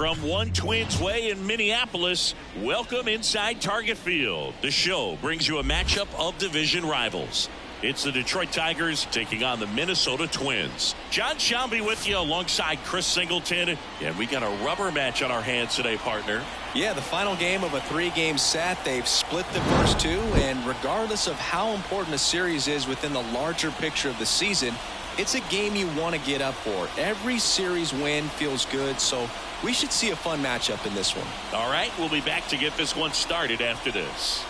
From One Twins Way in Minneapolis, welcome inside Target Field. The show brings you a matchup of division rivals. It's the Detroit Tigers taking on the Minnesota Twins. John Shelby with you alongside Chris Singleton. And we got a rubber match on our hands today, partner. Yeah, the final game of a 3-game set. They've split the first two, and regardless of how important a series is within the larger picture of the season, it's a game you want to get up for. Every series win feels good, so we should see a fun matchup in this one. All right, we'll be back to get this one started after this.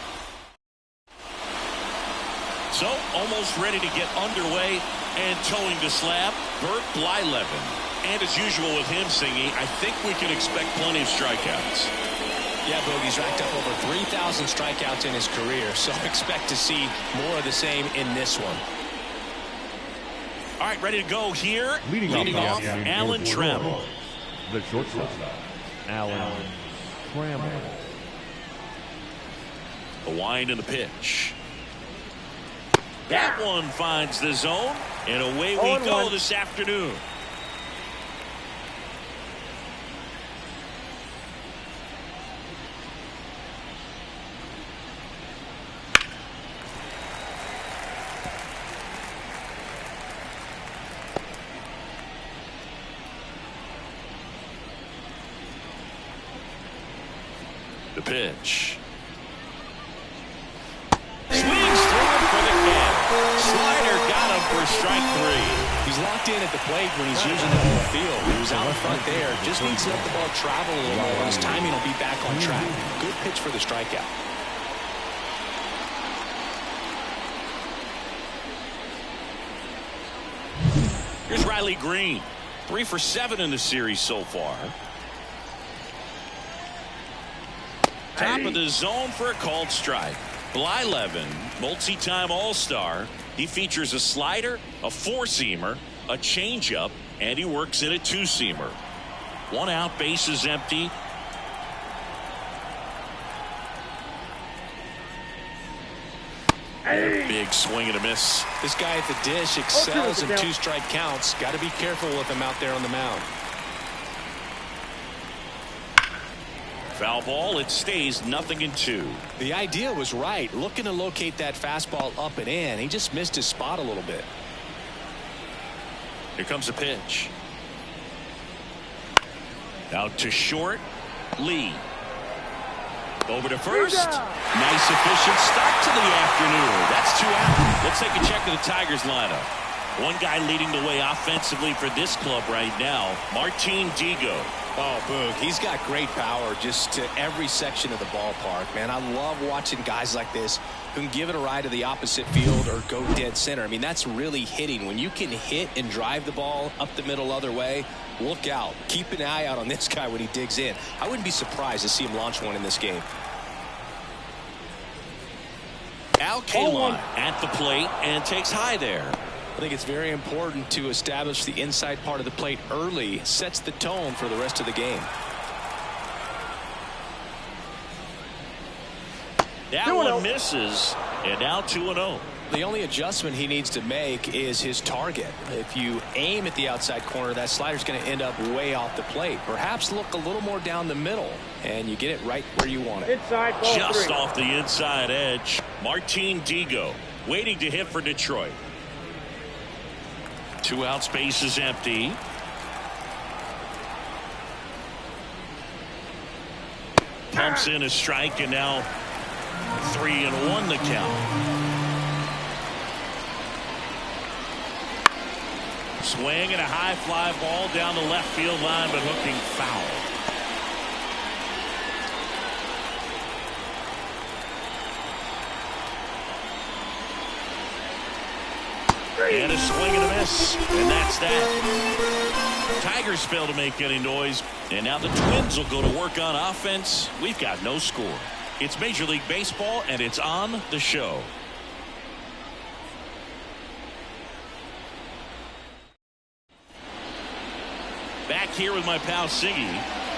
So, almost ready to get underway and towing the slab, Bert Blyleven. And as usual with him singing, I think we can expect plenty of strikeouts. Yeah, Bogey's racked up over 3,000 strikeouts in his career, so expect to see more of the same in this one. All right, ready to go here. Leading off, Alan Trammell. The shortstop, Alan Trammell. The wind and the pitch. That one finds the zone, and away we go this afternoon. The pitch. Swings through him for the count. Slider got him for strike 3. He's locked in at the plate when he's using the whole field. He was out in front there. Just needs to let the ball travel a little more. His timing will be back on track. Good pitch for the strikeout. Here's Riley Green. 3 for 7 in the series so far. Top of the zone for a called strike. Blyleven, multi-time All-Star. He features a slider, a 4-seamer, a changeup, and he works in a 2-seamer. 1 out, bases empty. Big swing and a miss. This guy at the dish excels in 2-strike counts. Got to be careful with him out there on the mound. Foul ball, it stays 0-2. The idea was right. Looking to locate that fastball up and in. He just missed his spot a little bit. Here comes a pitch. Out to short. Lee. Over to first. Nice efficient start to the afternoon. That's 2 out. Let's take a check of the Tigers lineup. One guy leading the way offensively for this club right now, Martin Digo. Oh, Boog, he's got great power just to every section of the ballpark, man. I love watching guys like this who can give it a ride to the opposite field or go dead center. I mean, that's really hitting. When you can hit and drive the ball up the middle other way, look out. Keep an eye out on this guy when he digs in. I wouldn't be surprised to see him launch one in this game. Al Kaline at the plate and takes high there. I think it's very important to establish the inside part of the plate early. Sets the tone for the rest of the game. That one misses, and now 2-0. The only adjustment he needs to make is his target. If you aim at the outside corner, that slider's going to end up way off the plate. Perhaps look a little more down the middle, and you get it right where you want it. Inside ball Just 3. off the inside edge. Martin Digo waiting to hit for Detroit. 2 out, space is empty. Pumps in a strike, and now 3-1 the count. Swing and a high fly ball down the left field line, but hooking foul. And a swing and a miss, and that's that. Tigers fail to make any noise, and now the Twins will go to work on offense. We've got no score. It's Major League Baseball, and it's on the show. Back here with my pal Singy,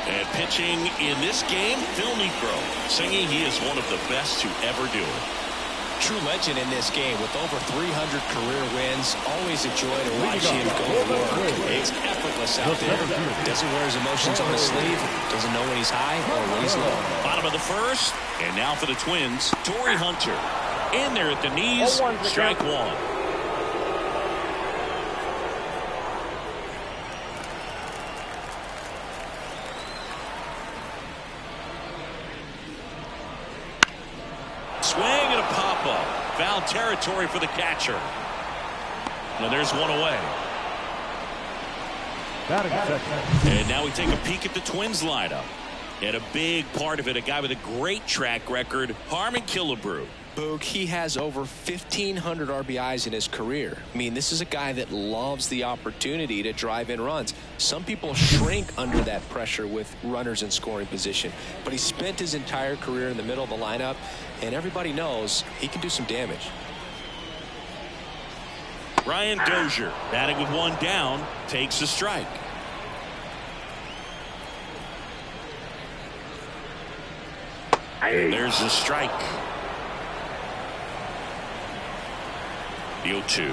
and pitching in this game, Phil Niekro. Singy, he is one of the best to ever do it. true legend in this game with over 300 career wins. Always a joy to watch him go to work. It's effortless out there. Doesn't wear his emotions on his sleeve. Doesn't know when he's high or when he's low. Bottom of the first, and now for the Twins, Torii Hunter. In there at the knees, strike one. Swing and a pop-up. Foul territory for the catcher. And there's one away. And now we take a peek at the Twins lineup. And a big part of it, a guy with a great track record, Harmon Killebrew. Boog, he has over 1,500 RBIs in his career. I mean, this is a guy that loves the opportunity to drive in runs. Some people shrink under that pressure with runners in scoring position. But he spent his entire career in the middle of the lineup, and everybody knows he can do some damage. Ryan Dozier, batting with one down, takes a strike. And there's a strike. The 0-2.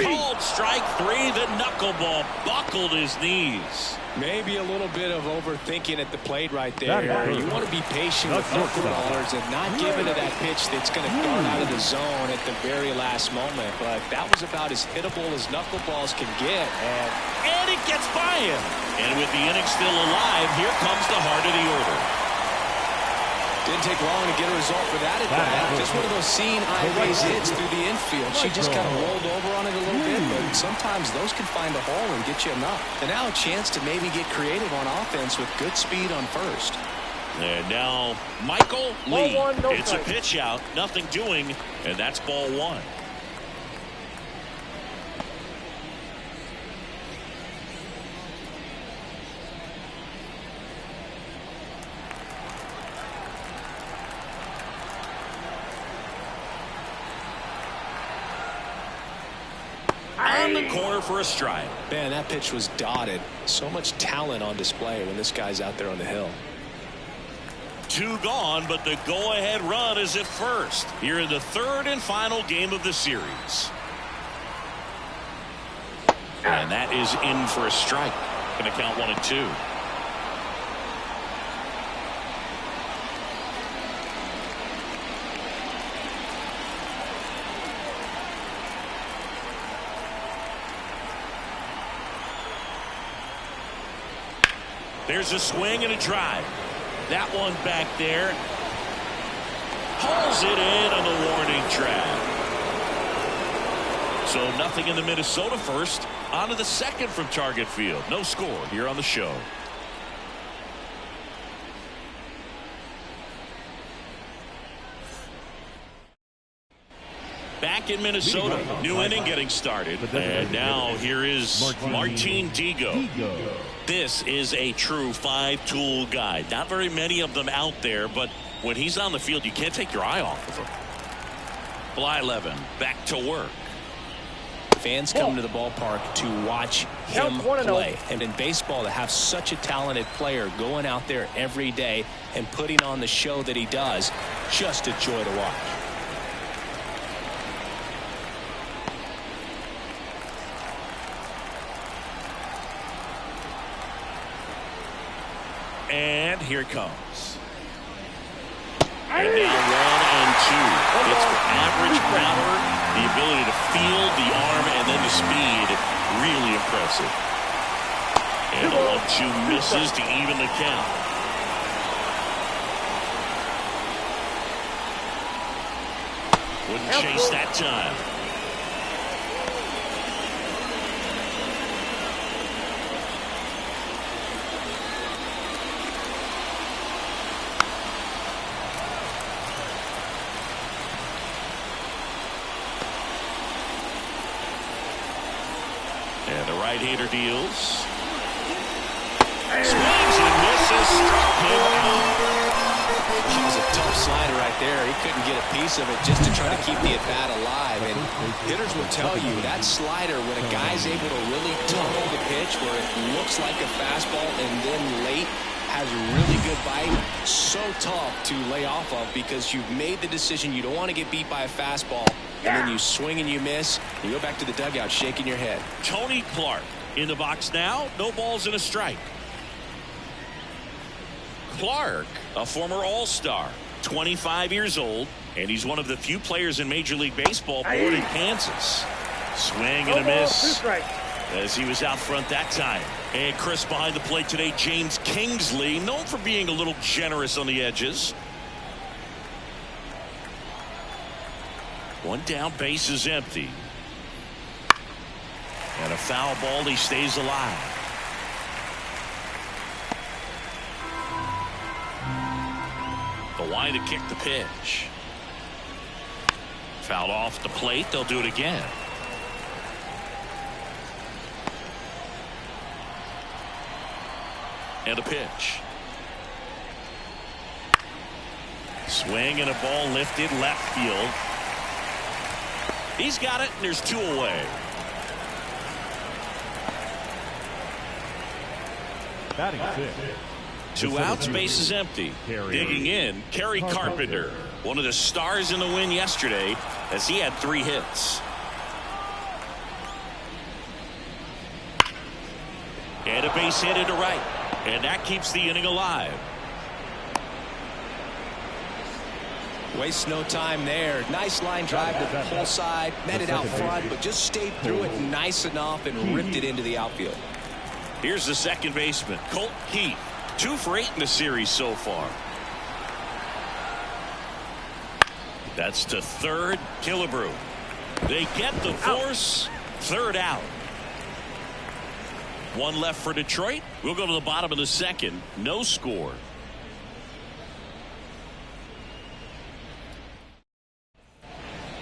Called strike three. The knuckleball buckled his knees. Maybe a little bit of overthinking at the plate right there. You want to be patient with knuckleballers and not give into that pitch that's going to dart out of the zone at the very last moment. But that was about as hittable as knuckleballs can get. And it gets by him. And with the inning still alive, here comes the heart of the order. Didn't take long to get a result for that at bat. Just one of those seeing eye base hits through the infield. She just kind of rolled over on it a little bit, but sometimes those can find a hole and get you enough. And now a chance to maybe get creative on offense with good speed on first. And now Michael Lee. It's a pitch out, nothing doing, and that's ball one. On the corner for a strike. Man, that pitch was dotted. So much talent on display when this guy's out there on the hill. Two gone, but the go-ahead run is at first. Here in the third and final game of the series. And that is in for a strike. Going to count 1-2. There's a swing and a drive. That one back there. Hauls it in on the warning track. So nothing in the Minnesota first. On to the second from Target Field. No score here on the show. Back in Minnesota. New inning getting started. And now here is Martin Digo. This is a true five-tool guy. Not very many of them out there, but when he's on the field, you can't take your eye off of him. Blyleven back to work. Fans come to the ballpark to watch him play. And in baseball, to have such a talented player going out there every day and putting on the show that he does, just a joy to watch. And here it comes. And now 1-2. It's for average power, the ability to field the arm, and then the speed. Really impressive. And the 1-2 misses to even the count. Wouldn't chase that time. And the right-hander deals. Swings and misses. Struck him out. That was a tough slider right there. He couldn't get a piece of it just to try to keep the at-bat alive. And hitters will tell you that slider, when a guy's able to really tumble the pitch where it looks like a fastball and then late has a really good bite. So tough to lay off of because you've made the decision you don't want to get beat by a fastball. And then you swing and you miss. You go back to the dugout shaking your head. Tony Clark in the box now. No balls and a strike. Clark, a former All-Star, 25 years old, and he's one of the few players in Major League Baseball born in Kansas. Swing and a miss as he was out front that time. And Chris behind the plate today, James Kingsley, known for being a little generous on the edges. One down, base is empty. And a foul ball, he stays alive. The line to kick the pitch. Fouled off the plate, they'll do it again. And a pitch. Swing and a ball lifted left field. He's got it, and there's 2 away. Batting 6. 2 outs, base is empty. Digging in, Kerry Carpenter, one of the stars in the win yesterday, as he had 3 hits. And a base hit into right, and that keeps the inning alive. Wastes no time there. Nice line drive to the pull side. Met it out front, but just stayed through it nice enough and ripped it into the outfield. Here's the second baseman, Colt Keith. 2 for 8 in the series so far. That's to third, Killebrew. They get the force. Third out. 1 left for Detroit. We'll go to the bottom of the second. No score.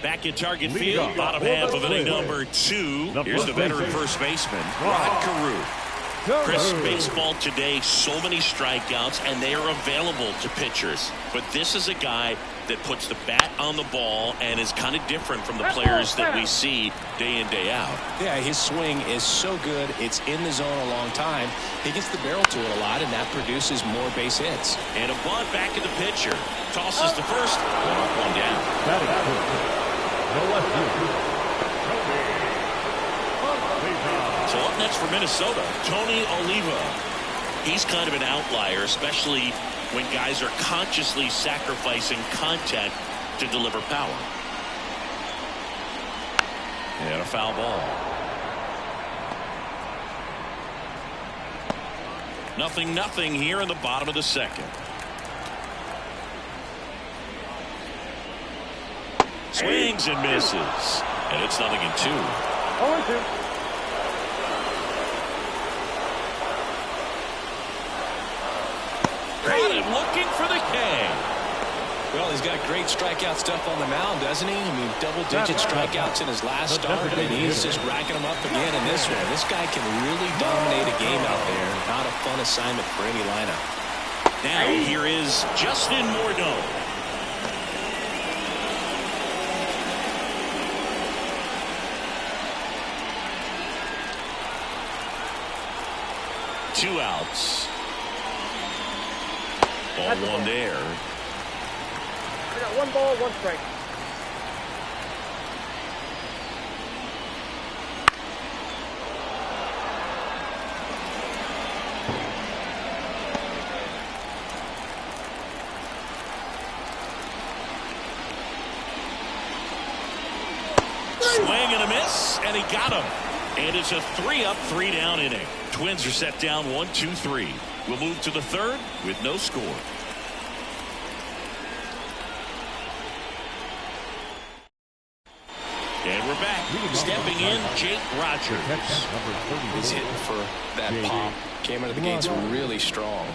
Back in Target Field, bottom half of inning number 2. Here's the veteran first baseman, Rod Carew. Chris, baseball today, so many strikeouts, and they are available to pitchers. But this is a guy that puts the bat on the ball and is kind of different from the players that we see day in, day out. Yeah, his swing is so good. It's in the zone a long time. He gets the barrel to it a lot, and that produces more base hits. And a bunt back at the pitcher. Tosses to first. 1 up, 1 down. No left field. So up next for Minnesota, Tony Oliva. He's kind of an outlier, especially when guys are consciously sacrificing contact to deliver power. And a foul ball. 0-0 here in the bottom of the second. Swings and misses. And it's 0-2. 0-2. Got him looking for the K. Well, he's got great strikeout stuff on the mound, doesn't he? I mean, double-digit strikeouts in his last start, and he's just racking them up again in this one. This guy can really dominate a game out there. Not a fun assignment for any lineup. Now here is Justin Morneau. Two outs. Ball 1 there. I got 1 ball, 1 strike. Swing and a miss, and he got him. And it's a 3-up, 3-down inning. Twins are set down 1-2-3. We'll move to the third with no score. And we're back. Stepping in, Jake Rogers. He's hitting for that pop. Came out of the gates really strong.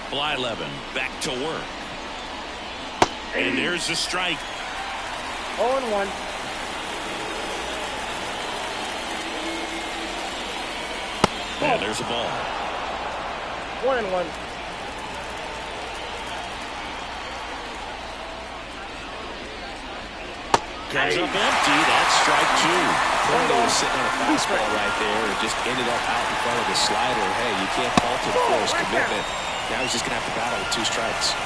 Blyleven back to work. And there's the strike. 0-1. And there's a ball. 1-1. Comes up empty. That's strike 2. clearly was sitting on a fastball right there and just ended up out in front of the slider. Hey, you can't fault him for his commitment. Now he's just going to have to battle with 2 strikes.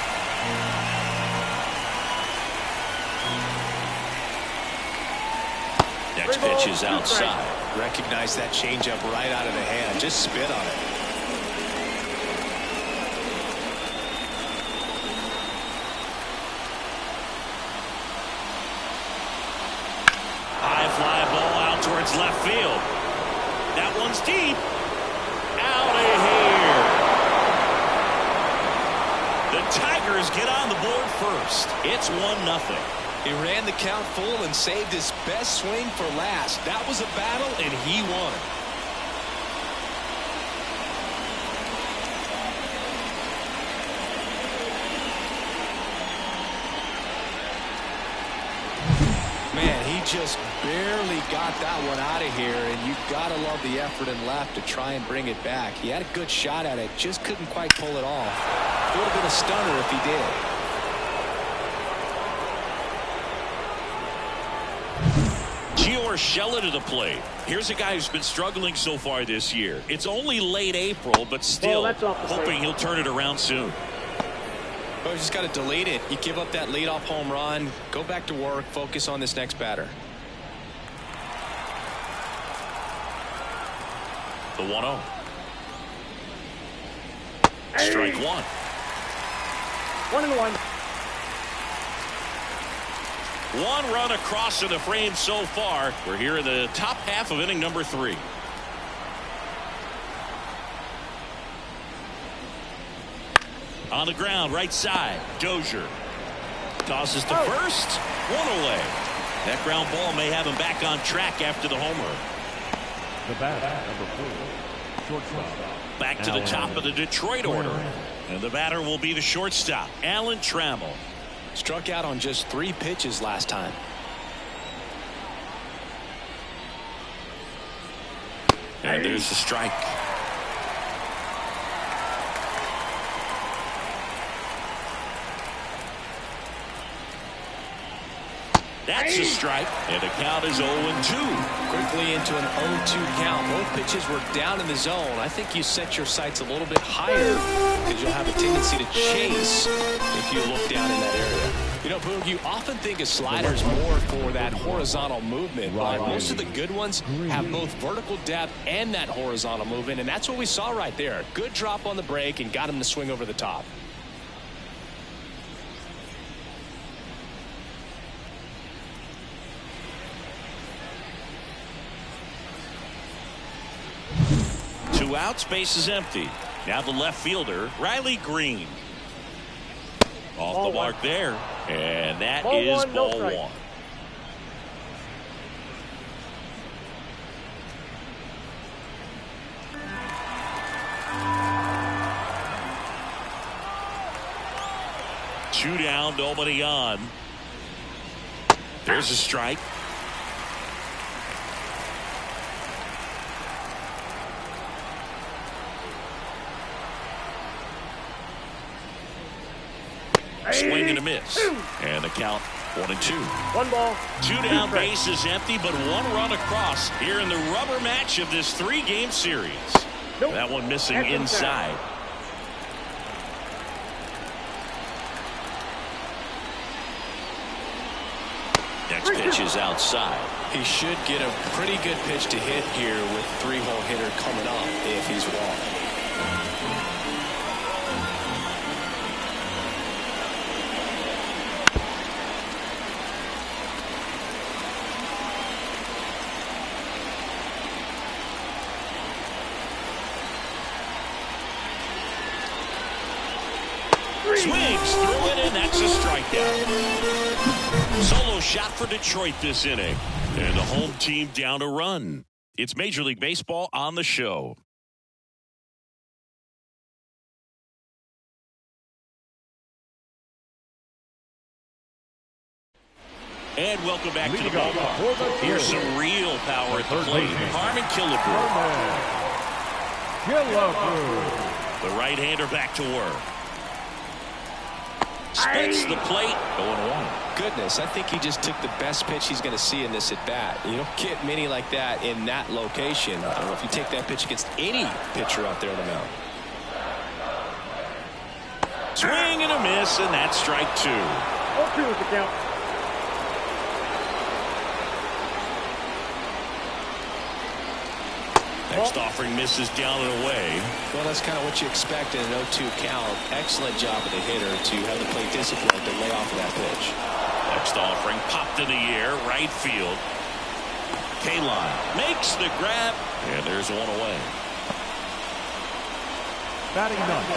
Next pitch is outside. Recognize that changeup right out of the hand. Just spit on it. High fly ball out towards left field. That one's deep. Out of here. The Tigers get on the board first. It's 1-0. He ran the count full and saved his best swing for last. That was a battle, and he won. Man, he just barely got that one out of here, and you gotta love the effort and left to try and bring it back. He had a good shot at it, just couldn't quite pull it off. It would have been a stunner if he did. Gio Urshela to the plate. Here's a guy who's been struggling so far this year. It's only late April, but still hoping he'll turn it around soon. Well, you just got to delete it. You give up that leadoff home run, go back to work, focus on this next batter. The 1-0. Strike 1. 1-1. One run across to the frame so far. We're here in the top half of inning number 3. On the ground, right side. Dozier tosses to first. One away. That ground ball may have him back on track after the homer. The batter, number 4, shortstop. Back to the top of the Detroit order. And the batter will be the shortstop, Alan Trammell. Struck out on just 3 pitches last time. And there's the strike. That's a strike. And the count is 0-2. Quickly into an 0-2 count. Both pitches were down in the zone. I think you set your sights a little bit higher because you'll have a tendency to chase if you look down in that area. You know, Boog, you often think of sliders more for that horizontal movement, but most of the good ones have both vertical depth and that horizontal movement, and that's what we saw right there. Good drop on the break and got him to swing over the top. Two outs, base is empty. Now the left fielder, Riley Green. Off the mark there. And that is ball 1. Two down, nobody on. There's a strike. Swing and a miss. And the count 1-2. 1 ball. 2 down, base is empty, but 1 run across here in the rubber match of this 3-game series. That one missing inside. Next pitch is outside. He should get a pretty good pitch to hit here with 3-hole hitter coming up if he's walked. Swings through it, and that's a strikeout. Solo shot for Detroit this inning. And the home team down a run. It's Major League Baseball on the show. And welcome back to the ballpark. Here's some real power at the plate. Harmon Killebrew. The right-hander back to work. Splits the plate. 0-1. Goodness, I think he just took the best pitch he's going to see in this at bat. You don't get many like that in that location. I don't know if you take that pitch against any pitcher out there on the mound. Swing and a miss, and that's strike 2. 0-2 is the count. Next offering misses down and away. Well, that's kind of what you expect in an 0-2 count. Excellent job of the hitter to have the plate discipline to lay off of that pitch. Next offering popped in the air, right field. Kaline makes the grab, and there's one away. Batting ninth,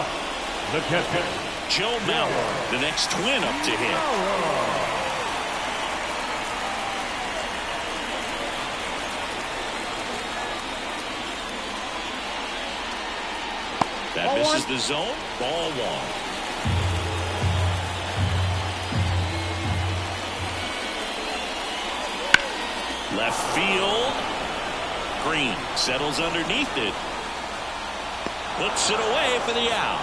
the catcher, Joe Mauer, the next Twin up to hit. That misses the zone. Ball 1. Left field. Green settles underneath it. Puts it away for the out.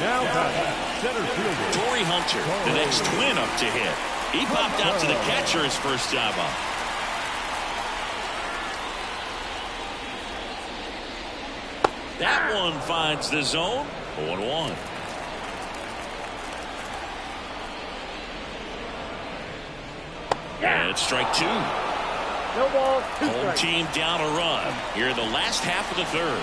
now batting center fielder, Torrey Hunter, the next Twin up to hit. He popped out to the catcher his first time up. That one finds the zone. 0-1. And it's strike 2. No balls, 2 Home strikes. team down a run here in the last half of the third.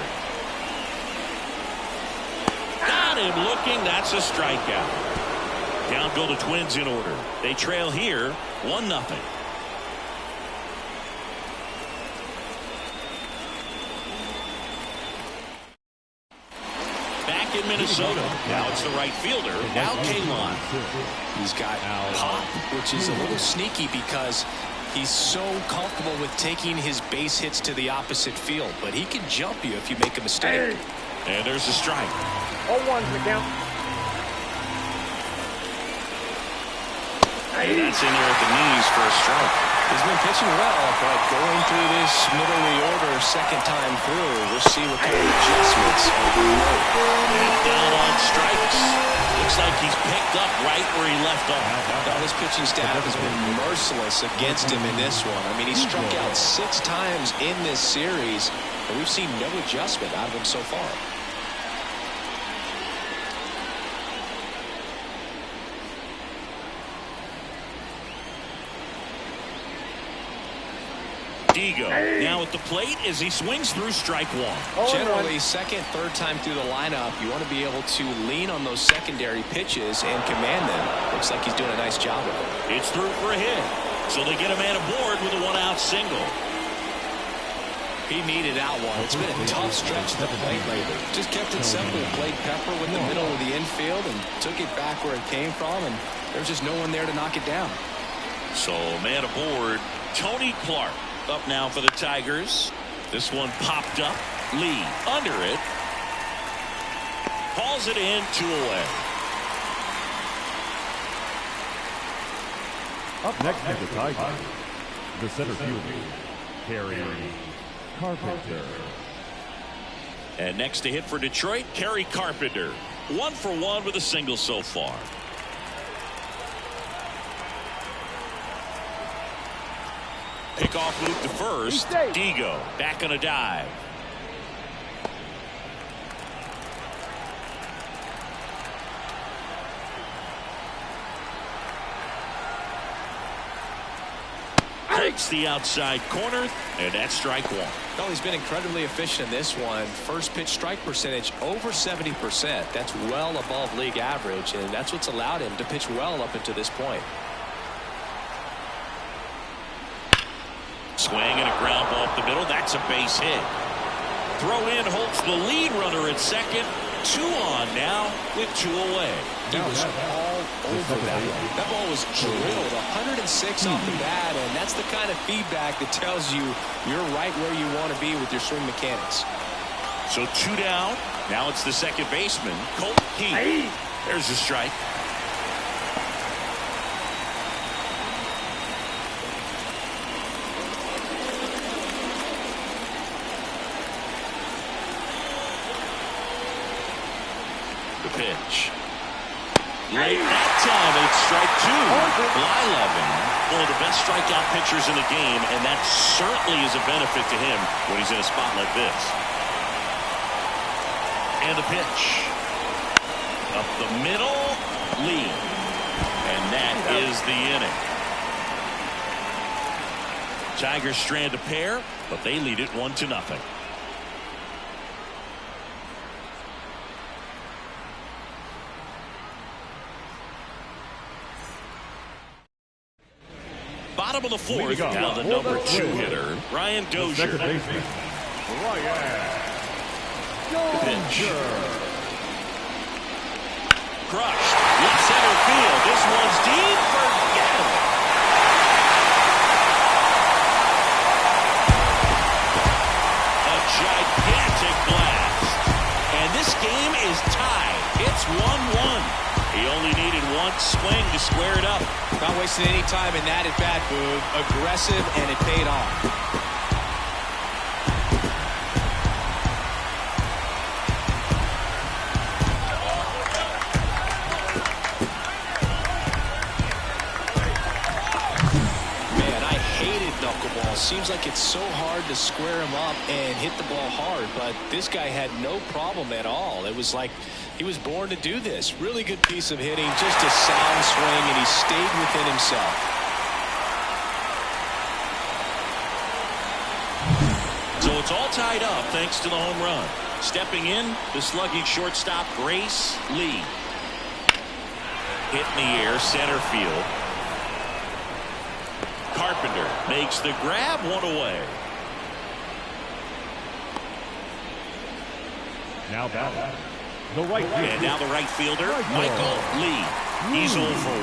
Got him looking. That's a strikeout. Down go the Twins in order. They trail here 1-0. Back in Minnesota. Now it's the right fielder. Now Kaline. He's got pop, which is a little sneaky because he's so comfortable with taking his base hits to the opposite field. But he can jump you if you make a mistake. And there's a strike. 0-1's the count. And that's in there at the knees for a strike. He's been pitching well, but going through this middle of the order second time through, we'll see what kind of adjustments are being made. And down on strikes. Looks like he's picked up right where he left off. Now, this pitching staff has been merciless against him in this one. I mean, he struck out 6 times in this series, and we've seen no adjustment out of him so far. Digo now at the plate as he swings through strike 1. Generally, second, third time through the lineup, you want to be able to lean on those secondary pitches and command them. Looks like he's doing a nice job of it. It's through for a hit. So they get a man aboard with a 1-out single. He needed out one. It's been a tough stretch to the plate lately. Just kept it simple. Played Pepper with the middle of the infield and took it back where it came from, and there's just no one there to knock it down. So man aboard, Tony Clark. Up now for the Tigers. This one popped up. Lee under it. Calls it in, 2 away. up next for the Tigers, the center fielder, Kerry Carpenter. And next to hit for Detroit, Kerry Carpenter. 1 for 1 with a single so far. Pickoff move to first. Digo back on a dive. Takes the outside corner, and that's strike 1. No, he's been incredibly efficient in this one. First pitch strike percentage over 70%. That's well above league average, and that's what's allowed him to pitch well up until this point. Swing and a ground ball up the middle. That's a base hit. Throw in holds the lead runner at second. 2 on now with 2 away. He was all over that one. That ball was drilled 106 off the bat, and that's the kind of feedback that tells you you're right where you want to be with your swing mechanics. So 2 down. Now it's the second baseman, Colt Keith. There's a strike. pitch. Late that time, it's strike two. Blyleven, one of the best strikeout pitchers in the game, and that certainly is a benefit to him when he's in a spot like this. And the pitch. Up the middle, Lee. And that is the inning. Tigers strand a pair, but they lead it 1-0. Bottom of the fourth, now the number 2 hitter, Ryan Dozier. The pitch. Crushed. Left center field. This one's deep. Forget it. A gigantic blast. And this game is tied. It's 1-1. He only needed one swing to square it up. Not wasting any time in that at bat, Boog. Aggressive, and it paid off. Seems like it's so hard to square him up and hit the ball hard, but this guy had no problem at all. It was like he was born to do this. Really good piece of hitting, just a sound swing, and he stayed within himself. So it's all tied up thanks to the home run. Stepping in, the slugging shortstop Grace Lee. Hit in the air, center field. Carpenter makes the grab, one away. Now batting, the right fielder. And now the right fielder, Michael Lee. He's 0 for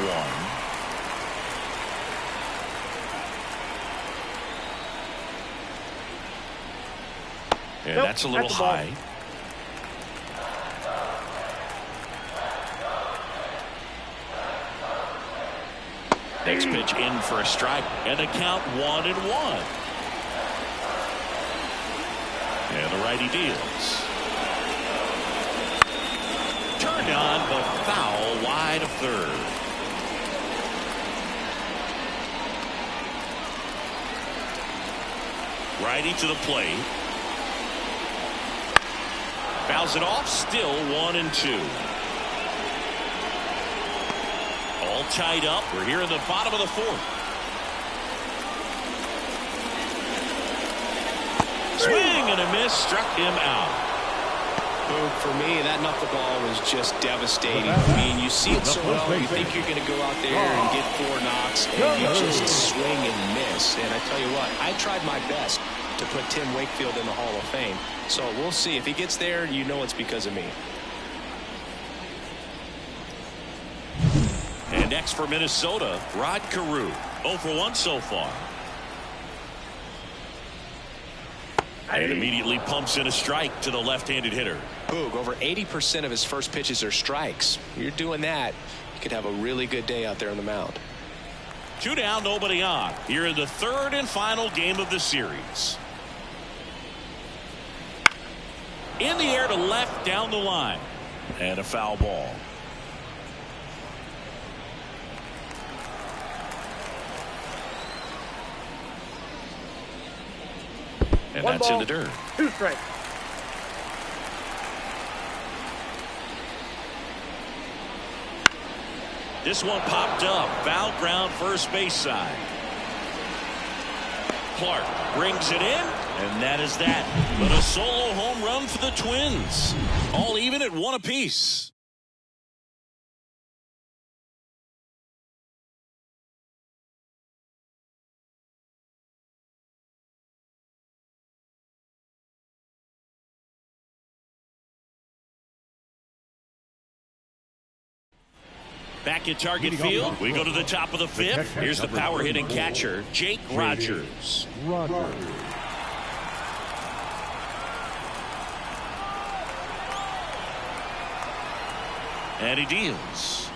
1. And that's a little high. Next pitch in for a strike, and the count 1-1. And the righty deals. Turned on, but foul wide of third. Righty to the plate. Fouls it off, still 1-2. All tied up. We're here in the bottom of the fourth. Swing and a miss, struck him out. For me, that knuckleball was just devastating. I mean, you see it so well, you think you're going to go out there and get 4 knocks, and you just swing and miss. And I tell you what, I tried my best to put Tim Wakefield in the Hall of Fame. So we'll see. If he gets there, you know it's because of me. And next for Minnesota, Rod Carew. 0 for 1 so far. And immediately pumps in a strike to the left-handed hitter. Boog, over 80% of his first pitches are strikes. You're doing that, you could have a really good day out there on the mound. 2 down, nobody on. Here in the third and final game of the series. In the air to left, down the line. And a foul ball. And One that's ball, in the dirt. 2 strikes. This one popped up. Foul ground first base side. Clark brings it in, and that is that. But a solo home run for the Twins. All even at 1 apiece. Back at Target Field, we go to the top of the 5th. Here's the power hitting catcher, Jake Rogers. And he deals.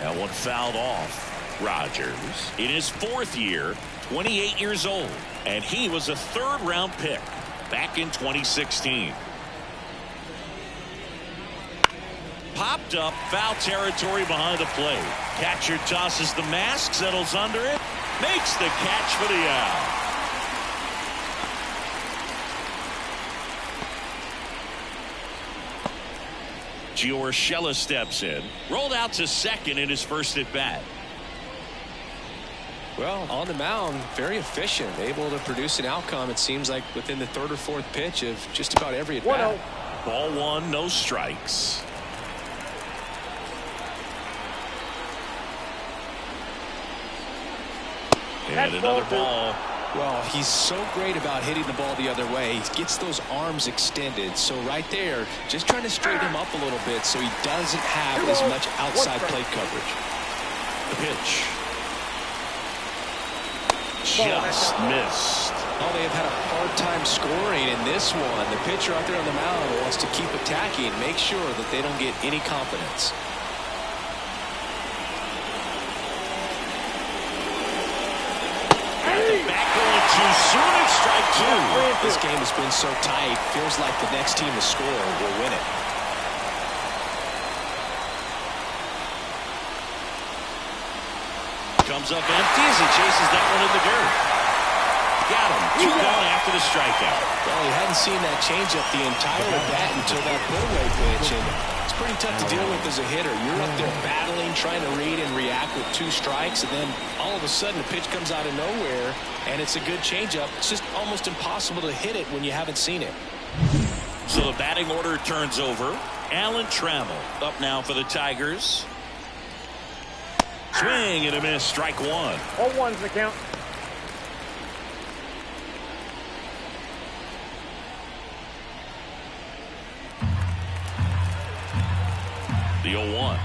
That one fouled off. Rogers in his 4th year, 28 years old, and he was a 3rd-round pick back in 2016. popped up. Foul territory behind the plate. Catcher tosses the mask, settles under it, makes the catch for the out. Gio Urshela steps in. Rolled out to second in his first at bat. Well, on the mound, very efficient, able to produce an outcome, it seems like, within the third or fourth pitch of just about every at bat. Ball one, no strikes. And another ball. Well, he's so great about hitting the ball the other way. He gets those arms extended. So right there, just trying to straighten him up a little bit so he doesn't have as much outside plate coverage. The pitch. Just missed. Oh, they have had a hard time scoring in this one. The pitcher out there on the mound wants to keep attacking, make sure that they don't get any confidence. Back going too soon at strike two. This game has been so tight. Feels like the next team to score will win it. Comes up empty as he chases that one in the dirt. Got him. Two gone after the strikeout. Well, he hadn't seen that changeup the entire at bat until that put-away pitch, and it's pretty tough to deal with as a hitter. You're up there battling, trying to read and react with two strikes, and then all of a sudden a pitch comes out of nowhere, and it's a good changeup. It's just almost impossible to hit it when you haven't seen it. So the batting order turns over. Alan Trammell up now for the Tigers. Swing and a miss. Strike one. 0-1's the count. The 0-1.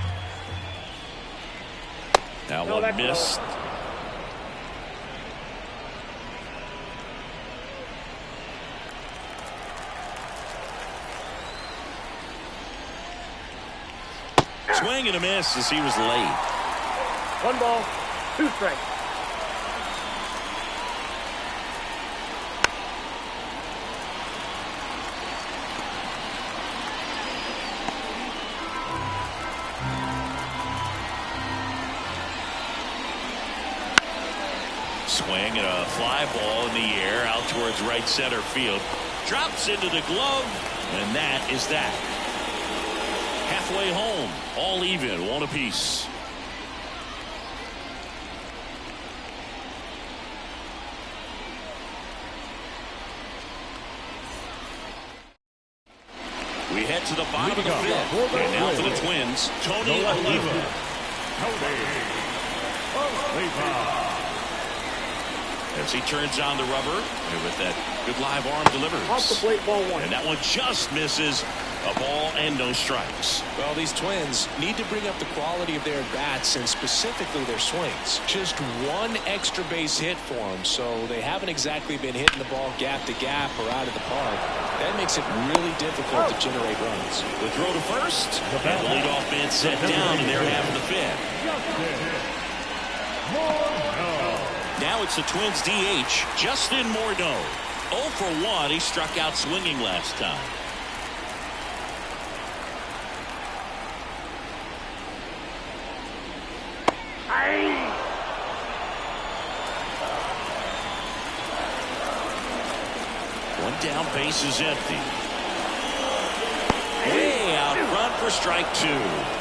Now one missed. Swing and a miss as he was late. 1 ball, 2 strikes. Swing and a fly ball in the air out towards right center field. Drops into the glove, and that is that. Halfway home, all even, one apiece. We head to the bottom of the fifth. And now for the Twins, Tony Oliva. As he turns on the rubber, and with that good live arm delivers. Off the plate, ball one. And that one just misses. A ball and no strikes. Well, these Twins need to bring up the quality of their bats and specifically their swings. Just one extra base hit for them, so they haven't exactly been hitting the ball gap to gap or out of the park. That makes it really difficult to generate runs. The throw to first, and the leadoff man set down in their half of the fifth. Now it's the Twins DH, Justin Morneau. 0 for 1. He struck out swinging last time. One down, base is empty. Way out front for strike two.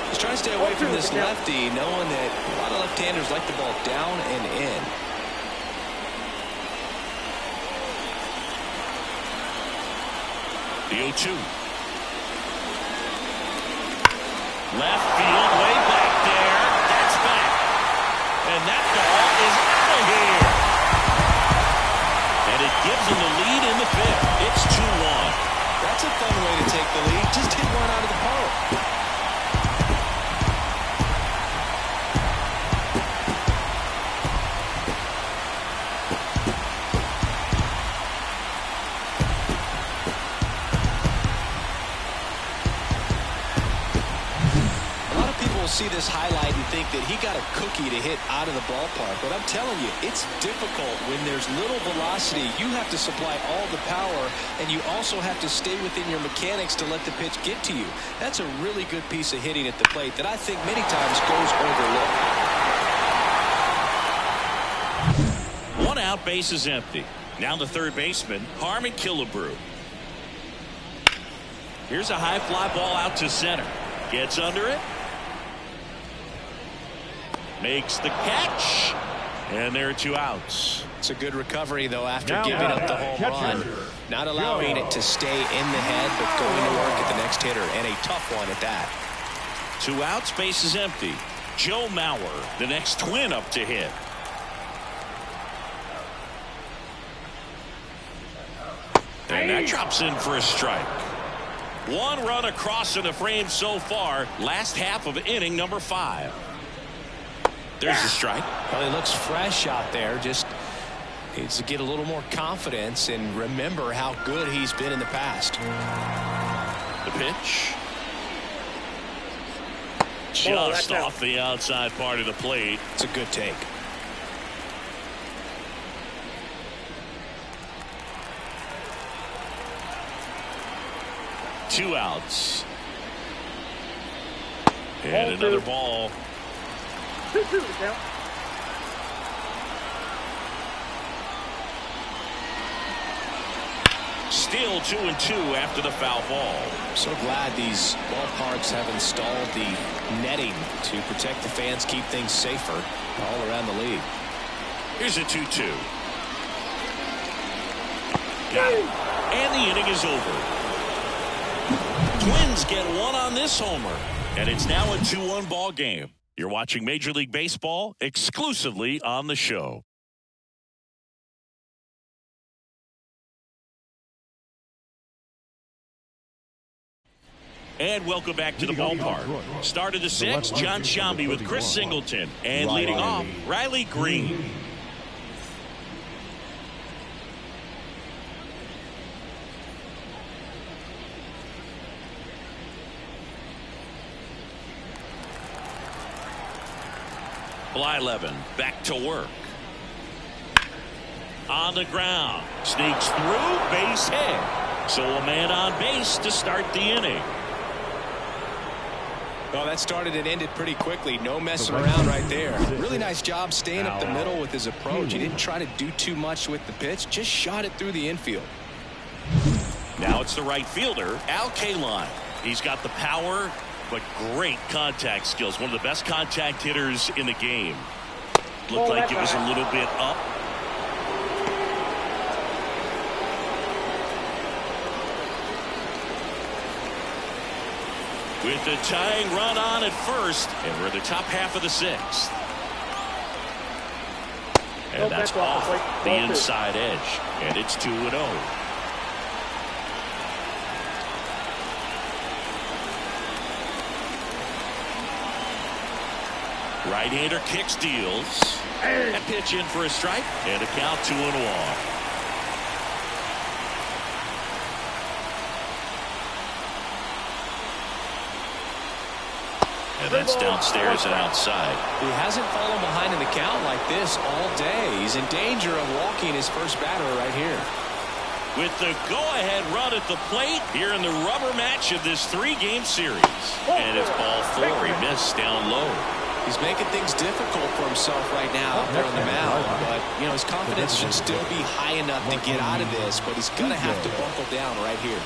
He's trying to stay away from this lefty, knowing that a lot of left-handers like the ball down and in. The 0-2. Left field, way back there. That's back. And that ball is out of here. And it gives them the lead in the fifth. It's 2-1. That's a fun way to take the lead. Just hit one out of the park. see this highlight and think that he got a cookie to hit out of the ballpark. But I'm telling you, it's difficult when there's little velocity. You have to supply all the power, and you also have to stay within your mechanics to let the pitch get to you. That's a really good piece of hitting at the plate that I think many times goes overlooked. One out, base is empty. Now the third baseman, Harmon Killebrew. Here's a high fly ball out to center. Gets under it. Makes the catch. And there are 2 outs. It's a good recovery, though, after Now giving up the home run. Not allowing it to stay in the head, but going to work at the next hitter, and a tough one at that. 2 outs, base is empty. Joe Mauer, the next Twin up to hit. And that drops in for a strike. 1 run across in the frame so far. Last half of inning number 5. There's the strike. Well, he looks fresh out there. Just needs to get a little more confidence and remember how good he's been in the past. The pitch. Just off the outside part of the plate. It's a good take. Two outs. And another ball. 2-2 to count. Still 2-2 after the foul ball. So glad these ballparks have installed the netting to protect the fans, keep things safer all around the league. Here's a 2-2. Got it. And the inning is over. Twins get 1 on this homer. And it's now a 2-1 ball game. You're watching Major League Baseball exclusively on the show. And welcome back to the ballpark. Start of the 6th, John Sciambi with Chris Singleton. And leading off, Riley Green. Blyleven back to work. On the ground. Sneaks through, base hit. So a man on base to start the inning. Well, that started and ended pretty quickly. No messing around right there. Really nice job staying up the middle with his approach. He didn't try to do too much with the pitch. Just shot it through the infield. Now it's the right fielder, Al Kaline. He's got the power, but great contact skills. One of the best contact hitters in the game. Looked like it was a little bit up. With the tying run on at first, and we're in the top half of the 6th. And that's off the inside edge, and it's 2-0. Right-hander kicks, deals. That pitch in for a strike, and a count 2-1. And that's downstairs and outside. He hasn't fallen behind in the count like this all day. He's in danger of walking his first batter right here. With the go-ahead run at the plate here in the rubber match of this 3-game series. And it's ball 4. He missed down low. He's making things difficult for himself right now out there on the mound. But, you know, his confidence should still be high enough to get out of this. But he's going to have to buckle down right here.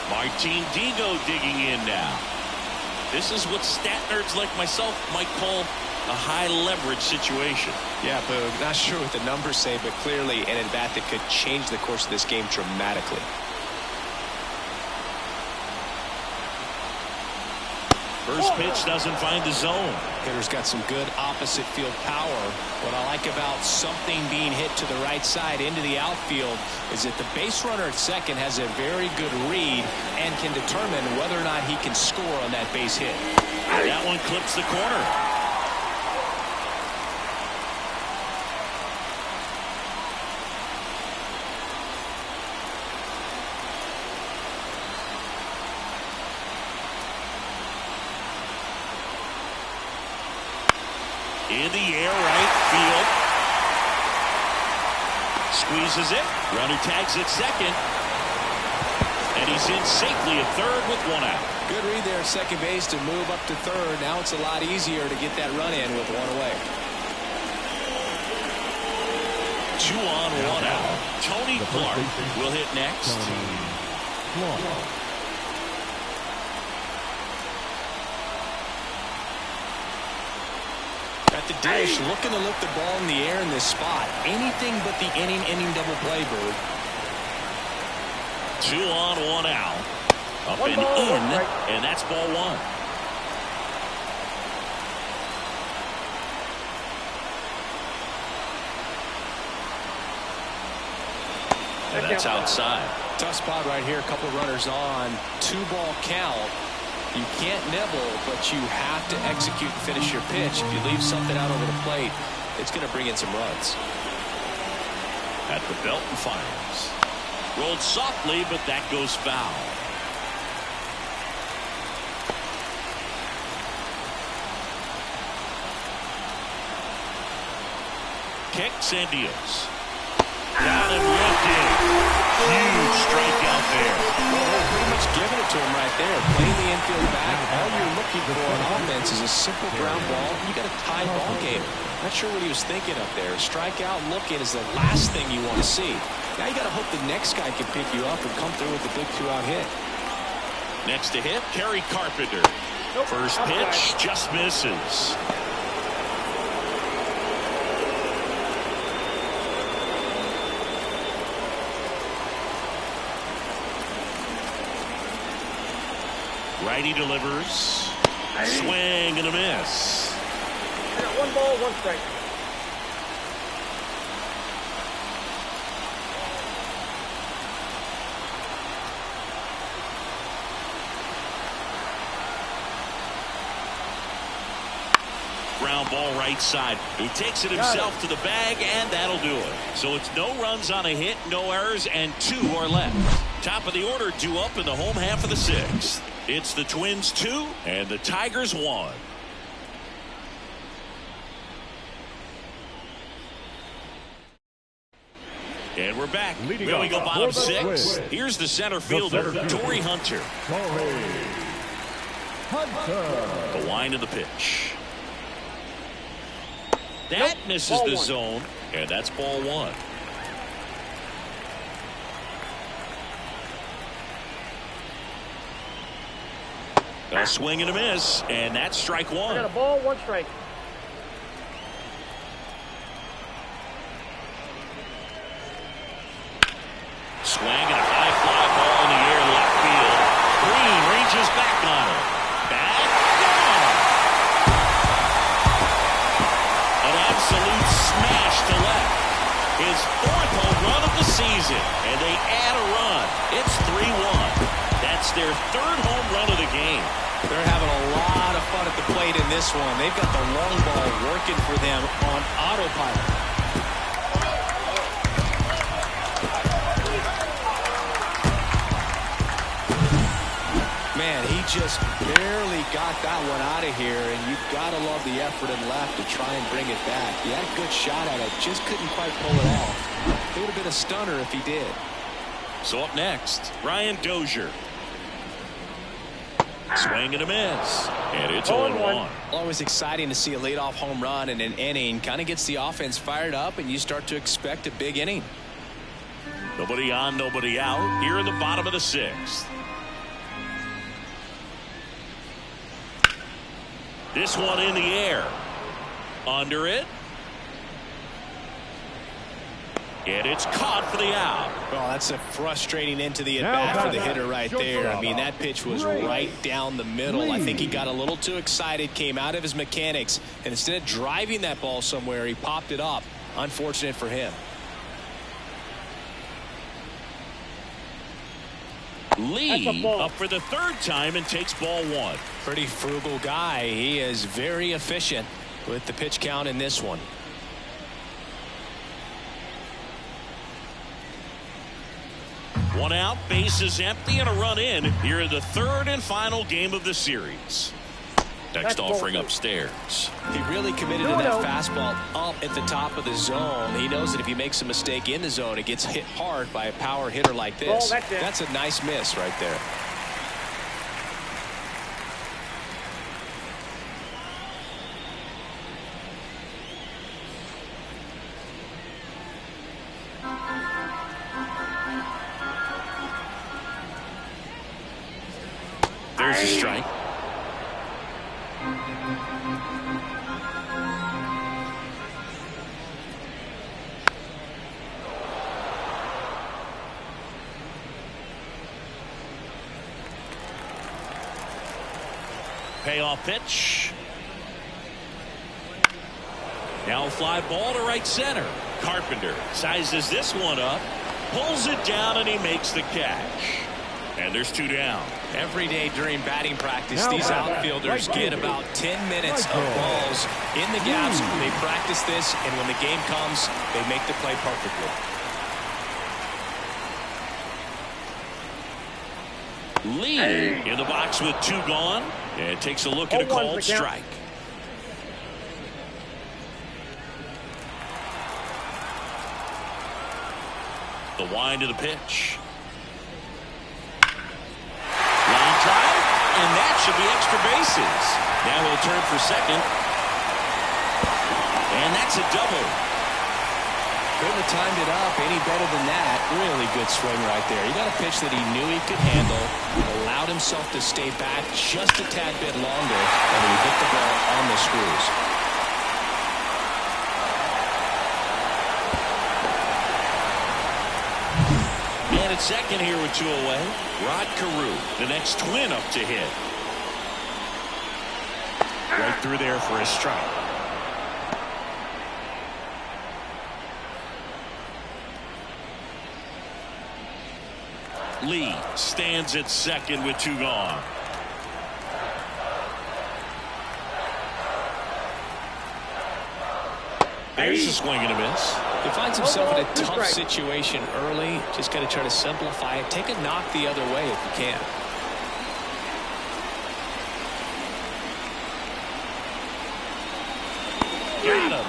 Martin Digo digging in now. This is what stat nerds like myself might call a high-leverage situation. Yeah, Boog, not sure what the numbers say, but clearly an at-bat that could change the course of this game dramatically. First pitch doesn't find the zone. Hitter's got some good opposite field power. What I like about something being hit to the right side into the outfield is that the base runner at second has a very good read and can determine whether or not he can score on that base hit. That one clips the corner. In the air, right field. Squeezes it. Runner tags at second. And he's in safely at third with one out. Good read there at second base to move up to third. Now it's a lot easier to get that run in with one away. 2 on, 1 out. Tony Clark will hit next. At the dish, looking to lift the ball in the air in this spot. Anything but the inning double play, Bird. 2 on, 1 out. Up One and ball, in, one strike. and that's ball 1. And that's outside. Tough spot right here. A couple runners on. 2-ball count. You can't nibble, but you have to execute and finish your pitch. If you leave something out over the plate, it's going to bring in some runs. At the belt and fires. Rolled softly, but that goes foul. Kicks and deals. Down and lifted. Huge strikeout there. Well, they're pretty much giving it to him right there. Playing the infield back. All you're looking for on offense is a simple ground ball. You got a tie ball game. Not sure what he was thinking up there. Strikeout looking is the last thing you want to see. Now you got to hope the next guy can pick you up and come through with a big 2-out hit. Next to hit, Kerry Carpenter. First pitch just misses. Righty delivers. Swing and a miss. I got 1 ball, 1 strike. Ground ball right side. He takes it himself to the bag, and that'll do it. So it's no runs on a hit, no errors, and 2 are left. Top of the order due up in the home half of the 6th. It's the Twins 2 and the Tigers 1. And we're back. Here we go, bottom 6. Here's the center fielder, Torrey Hunter. The wind of the pitch. That misses the zone, and that's ball 1. A swing and a miss, and that's strike 1. I got a ball, 1 strike. Swing and a high fly ball in the air left field. Green ranges back on it. Back, gone. An absolute smash to left. His 4th home run of the season, and they add a run. It's 3-1. That's their 3rd home run of the game. They're having a lot of fun at the plate in this one. They've got the long ball working for them on autopilot. Man, he just barely got that one out of here, and you've got to love the effort and left to try and bring it back. He had a good shot at it, just couldn't quite pull it off. It would have been a stunner if he did. So up next, Brian Dozier. Swing and a miss. And it's 0-1. Always exciting to see a leadoff home run in an inning. Kind of gets the offense fired up, and you start to expect a big inning. Nobody on, nobody out. Here in the bottom of the 6th. This one in the air. Under it. And it's caught for the out. Well, that's a frustrating end to the at-bat for the hitter right there. I mean, that pitch was right down the middle. I think he got a little too excited, came out of his mechanics, and instead of driving that ball somewhere, he popped it up. Unfortunate for him. Lee up for the 3rd time and takes ball 1. Pretty frugal guy. He is very efficient with the pitch count in this one. One out, bases empty, and a run in here in the 3rd and final game of the series. Text offering upstairs. He really committed to that fastball up at the top of the zone. He knows that if he makes a mistake in the zone, it gets hit hard by a power hitter like this. That's a nice miss right there. There's a strike. Payoff pitch. Now a fly ball to right center. Carpenter sizes this one up, pulls it down, and he makes the catch. And there's 2 down. Every day during batting practice, these outfielders get about 10 minutes of balls in the gaps. They practice this, and when the game comes, they make the play perfectly. Lee in the box with 2 gone, and takes a look at a called strike. The wind of the pitch. Line drive, and that should be extra bases. Now he'll turn for second. And that's a double. Couldn't have timed it up any better than that. Really good swing right there. He got a pitch that he knew he could handle, allowed himself to stay back just a tad bit longer, and he hit the ball on the screws. Man at second here with 2 away. Rod Carew, the next Twin up to hit. Right through there for a strike. Lee stands at second with 2 gone. There's a swing and a miss. He finds himself in a tough situation early. Just got to try to simplify it. Take a knock the other way if you can. Got him.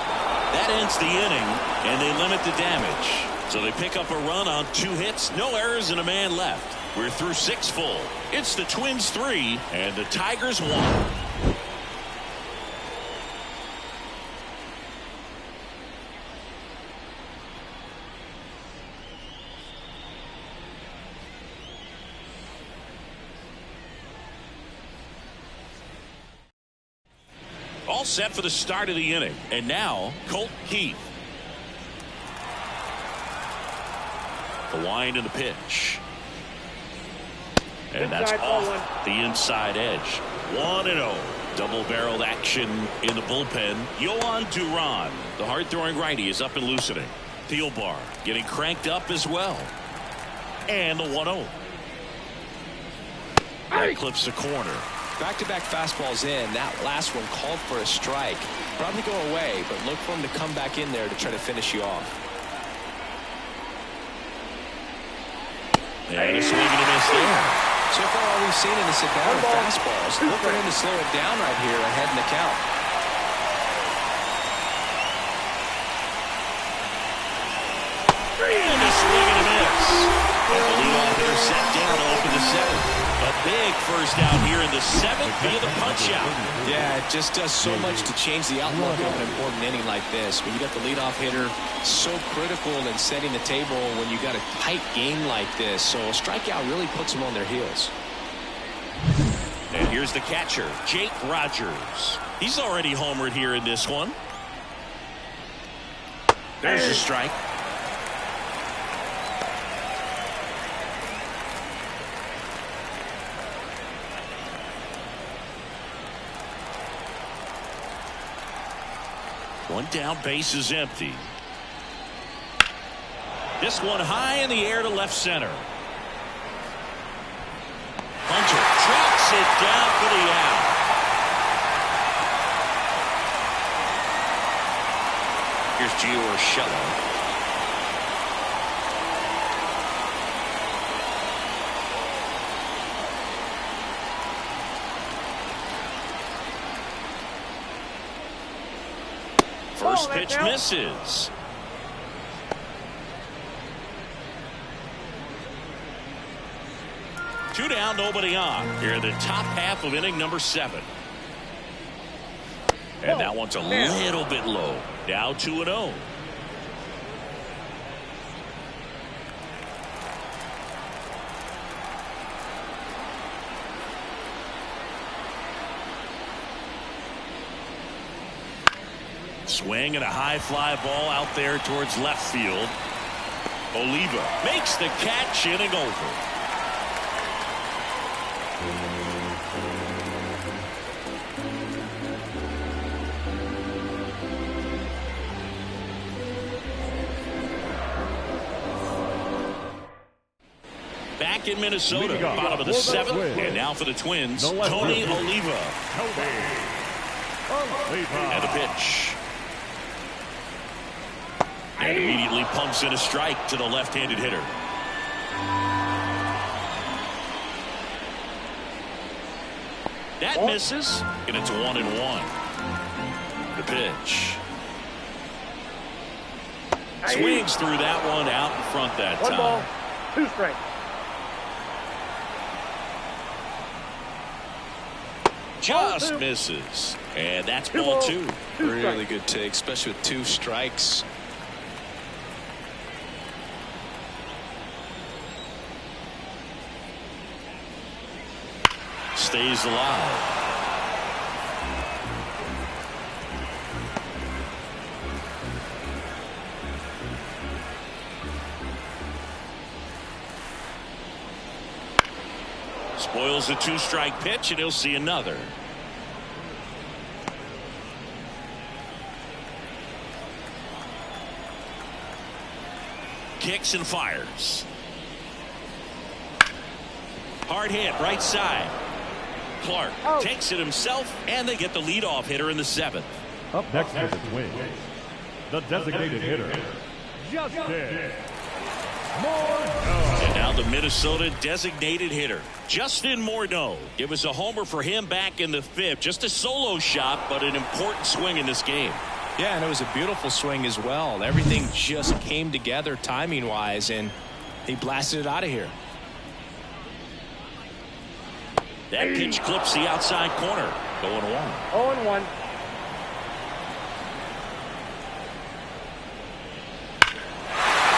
That ends the inning, and they limit the damage. So they pick up a run on 2 hits, no errors, and a man left. We're through 6 full. It's the Twins 3 and the Tigers 1. All set for the start of the inning. And now, Colt Keith. The wind and the pitch. And that's off the inside edge. 1-0. Double-barreled action in the bullpen. Yohan Duran, the hard-throwing righty, is up and loosening. Thielbar getting cranked up as well. And the 1-0. That clips the corner. Back-to-back fastballs in. That last one called for a strike. Probably go away, but look for him to come back in there to try to finish you off. And a swing and a miss there. So far, all we've seen in this at-bat are fastballs. Look for him to slow it down right here ahead in the count. And a swing and a miss. And the leadoff hitter set down to open the 7th. A big first out here in the 7th via the punch-out. Yeah, it just does so much to change the outlook of an important inning like this. When you got the leadoff hitter, so critical in setting the table when you got a tight game like this. So a strikeout really puts them on their heels. And here's the catcher, Jake Rogers. He's already homered here in this one. There's a strike. One down, base is empty. This one high in the air to left center. Hunter tracks it down for the out. Here's Gio Urshela. First pitch misses. Two down, nobody on. Here in the top half of inning number 7. And that one's a little bit low. Now 2-0. Swing and a high fly ball out there towards left field. Oliva makes the catch, inning over. Back in Minnesota, bottom of the 7th, and now for the Twins, Tony Oliva. And a pitch. And immediately pumps in a strike to the left-handed hitter. That misses, and it's 1-1. The pitch. Swings through that one out in front that time. 1 ball, 2 strikes. Just misses. And that's ball 2. Really good take, especially with 2 strikes. Stays alive. Spoils a 2-strike pitch, and he'll see another. Kicks and fires. Hard hit, right side. Clark takes it himself, and they get the leadoff hitter in the 7th. Up next for the Twins, the designated hitter, Justin Morneau. And now the Minnesota designated hitter, Justin Morneau. It was a homer for him back in the 5th. Just a solo shot, but an important swing in this game. Yeah, and it was a beautiful swing as well. Everything just came together timing-wise, and he blasted it out of here. That pitch clips the outside corner. 0-1. 0-1.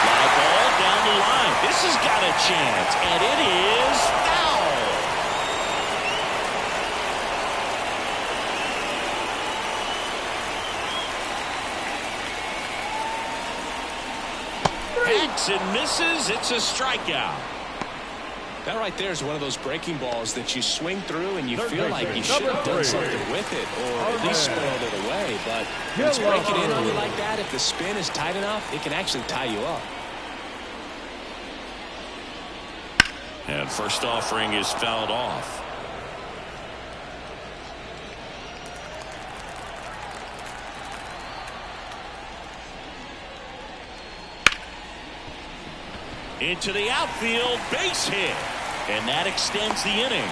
Fly ball down the line. This has got a chance, and it is foul. Hacks and misses. It's a strikeout. That right there is one of those breaking balls that you swing through and you feel like you should have done something with it or at least spoiled it away. But when it's breaking in on you like that, if the spin is tight enough, it can actually tie you up. And first offering is fouled off. Into the outfield, base hit. And that extends the inning.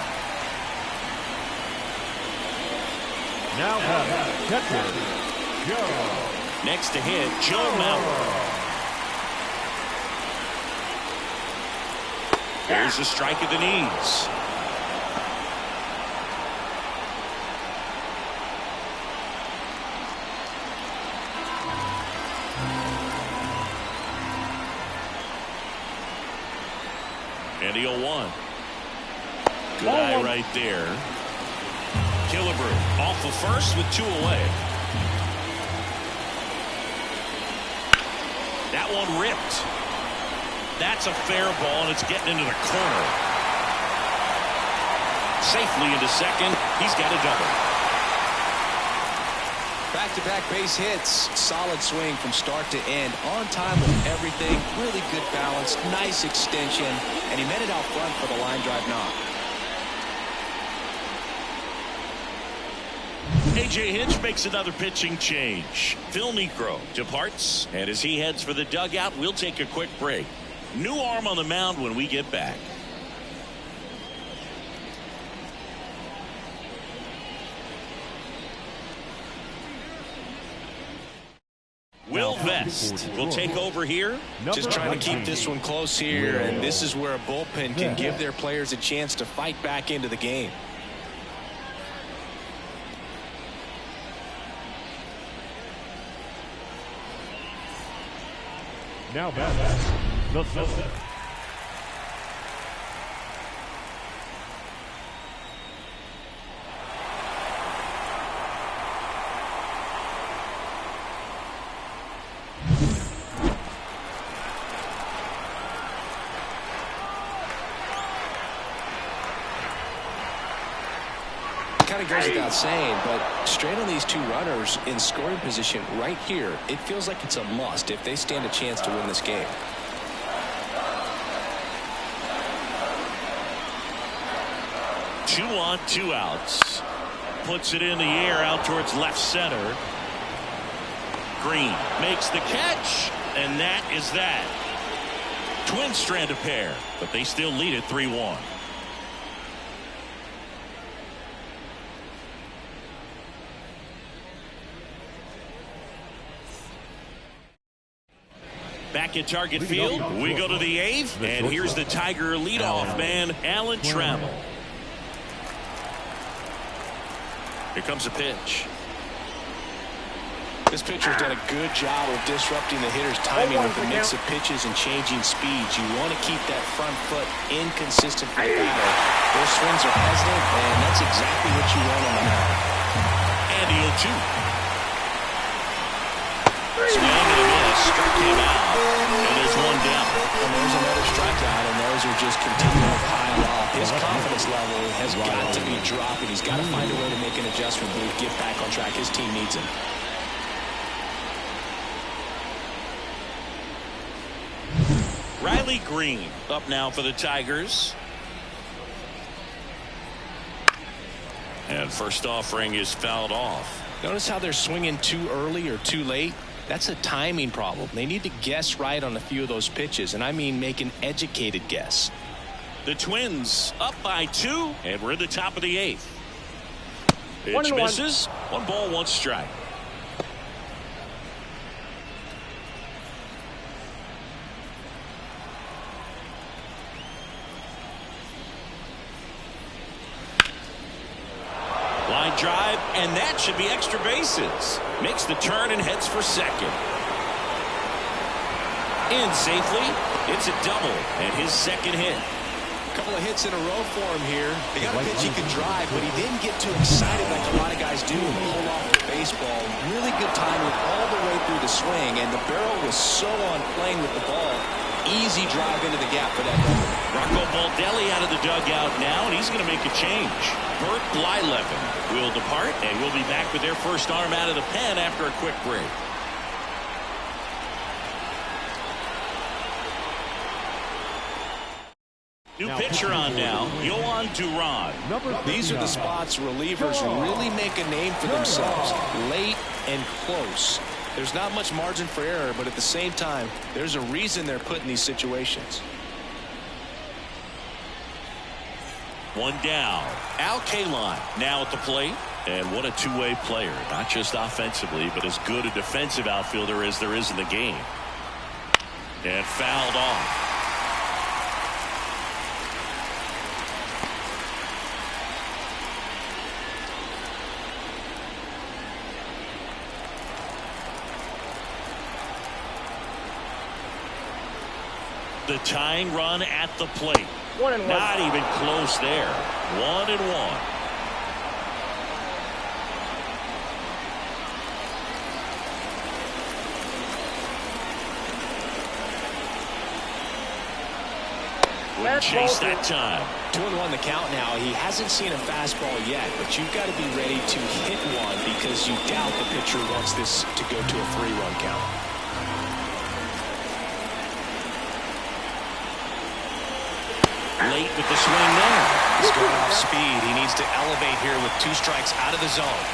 Now catcher, Joe. Next to hit, Joe Mauer. Here's a strike at the knees. And the 0-1. Good eye right there. Killebrew off the first with 2 away. That one ripped. That's a fair ball, and it's getting into the corner. Safely into second. He's got a double. Back-to-back base hits. Solid swing from start to end. On time with everything. Really good balance. Nice extension. And he met it out front for the line drive knock. A.J. Hinch makes another pitching change. Phil Niekro departs, and as he heads for the dugout, we'll take a quick break. New arm on the mound when we get back. last. will take over here. Just trying to keep this one close here, and this is where a bullpen can give their players a chance to fight back into the game. Now back, the Celtics. Kind of goes without saying, but straight on these two runners in scoring position right here, it feels like it's a must if they stand a chance to win this game. Two on, two outs. Puts it in the air out towards left center. Green makes the catch, and that is that. Twins strand a pair, but they still lead it 3-1. Back at Target Field, we go to the eighth, and here's the Tiger leadoff man, Alan Trammell. Here comes a pitch. This pitcher's done a good job of disrupting the hitter's timing with the mix of pitches and changing speeds. You want to keep that front foot inconsistent for the batter. Those swings are hesitant, and that's exactly what you want on the mound. And the 0-2. Swing and a miss, struck him out, and there's one down. And there's another strikeout, and those are just continuing to pile off. His confidence level has got to be dropping. He's got to find a way to make an adjustment move, get back on track. His team needs him. Riley Green up now for the Tigers. And first offering is fouled off. Notice how they're swinging too early or too late. That's a timing problem. They need to guess right on a few of those pitches, and I mean make an educated guess. The Twins up by 2, and we're in the top of the 8th. Pitch 1-1. misses. 1 ball, 1 strike. Line drive, and that should be extra bases. Makes the turn and heads for second. In safely. It's a double and his second hit. A couple of hits in a row for him here. They got a pitch he could drive, but he didn't get too excited like a lot of guys do and pull off the baseball. Really good timing all the way through the swing, and the barrel was so on plane with the ball. Easy drive into the gap for that double. Rocco Baldelli out of the dugout now, and he's going to make a change. Bert Blyleven will depart, and we'll be back with their first arm out of the pen after a quick break. New pitcher on now, Yohan Duran. These are the spots relievers really make a name for themselves. Late and close. There's not much margin for error, but at the same time, there's a reason they're put in these situations. One down. Al Kaline now at the plate. And what a two-way player. Not just offensively, but as good a defensive outfielder as there is in the game. And fouled off. The tying run at the plate. 1-1. Not even close there. 1-1. Wouldn't chase that time. 2-1 the count now. He hasn't seen a fastball yet, but you've got to be ready to hit one because you doubt the pitcher wants this to go to a 3-run count. Late with the swing there. He's going off speed. He needs to elevate here with 2 strikes out of the zone.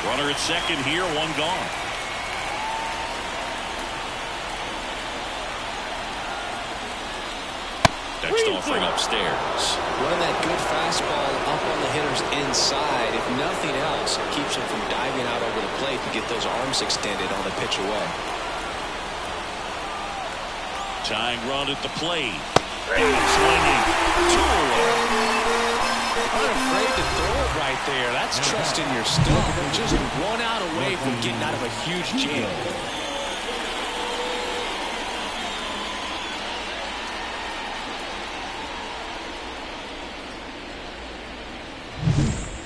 Runner at second here, 1 gone. The next offering upstairs. Running that good fastball up on the hitter's inside, if nothing else, it keeps him from diving out over the plate to get those arms extended on the pitch away. Tying run at the plate. Swinging. 2 away. Unafraid to throw it right there. That's trusting your stuff. Just 1 out away from getting out of a huge jam.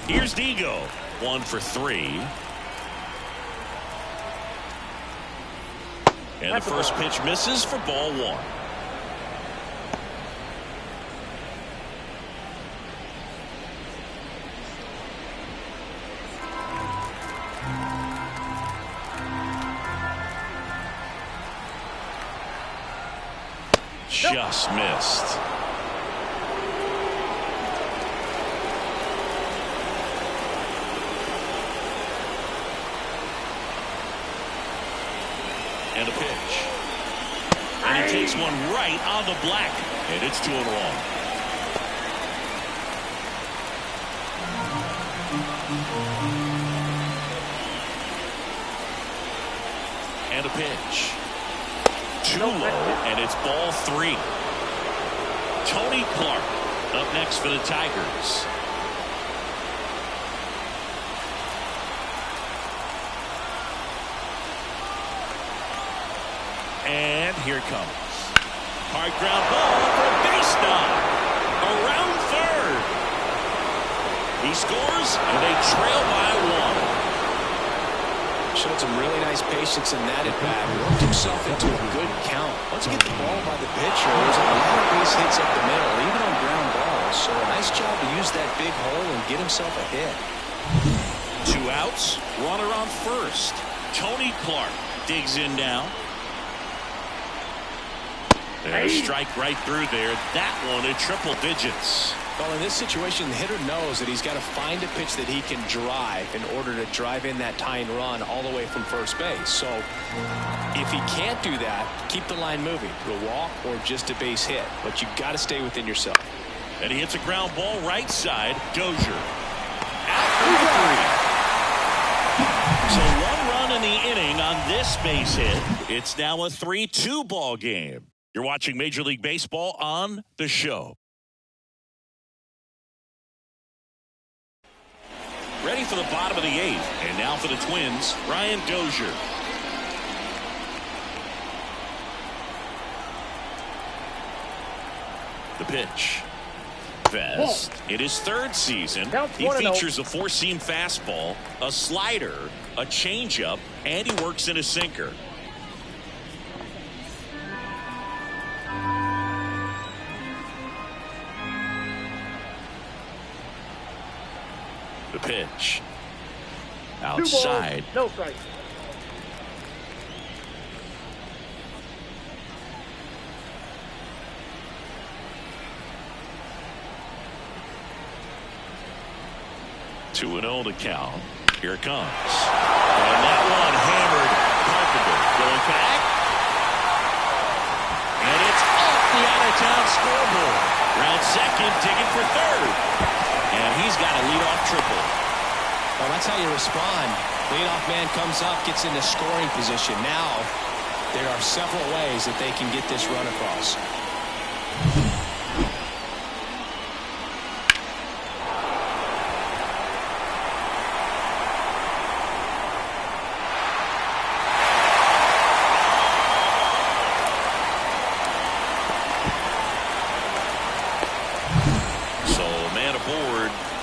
Here's Digo. 1 for 3. And the first pitch misses for ball 1. Just missed. And a pitch. And he takes one right on the black. And it's 2-1. And a pitch. Too low, and it's ball 3. Tony Clark up next for the Tigers. And here it comes. Hard ground ball for a base knock. Around third. He scores, and they trail by 1. Showed some really nice patience in that at-bat. Worked himself into a good count. Once you get the ball by the pitcher, there's a lot of base hits up the middle, even on ground balls. So a nice job to use that big hole and get himself a hit. 2 outs, runner on first. Tony Clark digs in now. There's a strike right through there. That one at triple digits. Well, in this situation, the hitter knows that he's got to find a pitch that he can drive in order to drive in that tying run all the way from first base. So if he can't do that, keep the line moving. A walk or just a base hit. But you've got to stay within yourself. And he hits a ground ball right side. Dozier. Out for 3. So 1 run in the inning on this base hit. It's now a 3-2 ball game. You're watching Major League Baseball on The Show. Ready for the bottom of the 8th. And now for the Twins, Brian Dozier. The pitch. Vest. In his 3rd season, he features a 4-seam fastball, a slider, a changeup, and he works in a sinker. The pitch. Outside. 2 balls, no strikes. Two and 0 to count. Here it comes. And that one hammered Carpenter. Going back. And it's off the out-of-town scoreboard. Round second, digging for third. And he's got a leadoff triple. Well, that's how you respond. Leadoff man comes up, gets into scoring position. Now, there are several ways that they can get this run across.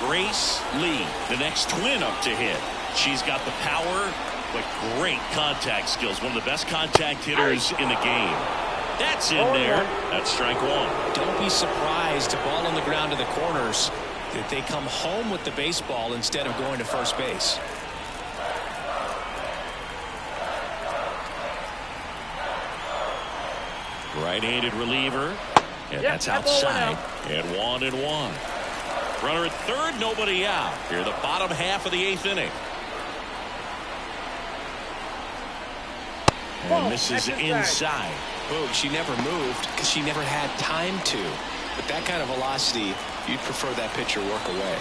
Grace Lee, the next Twin up to hit. She's got the power, but great contact skills. One of the best contact hitters in the game. That's in there. That's strike 1. Don't be surprised to ball on the ground to the corners that they come home with the baseball instead of going to first base. Right-handed reliever. And that's outside. And 1-1. Runner at third, nobody out. Here, the bottom half of the 8th inning. And misses inside. Boog, she never moved because she never had time to. With that kind of velocity, you'd prefer that pitcher work away.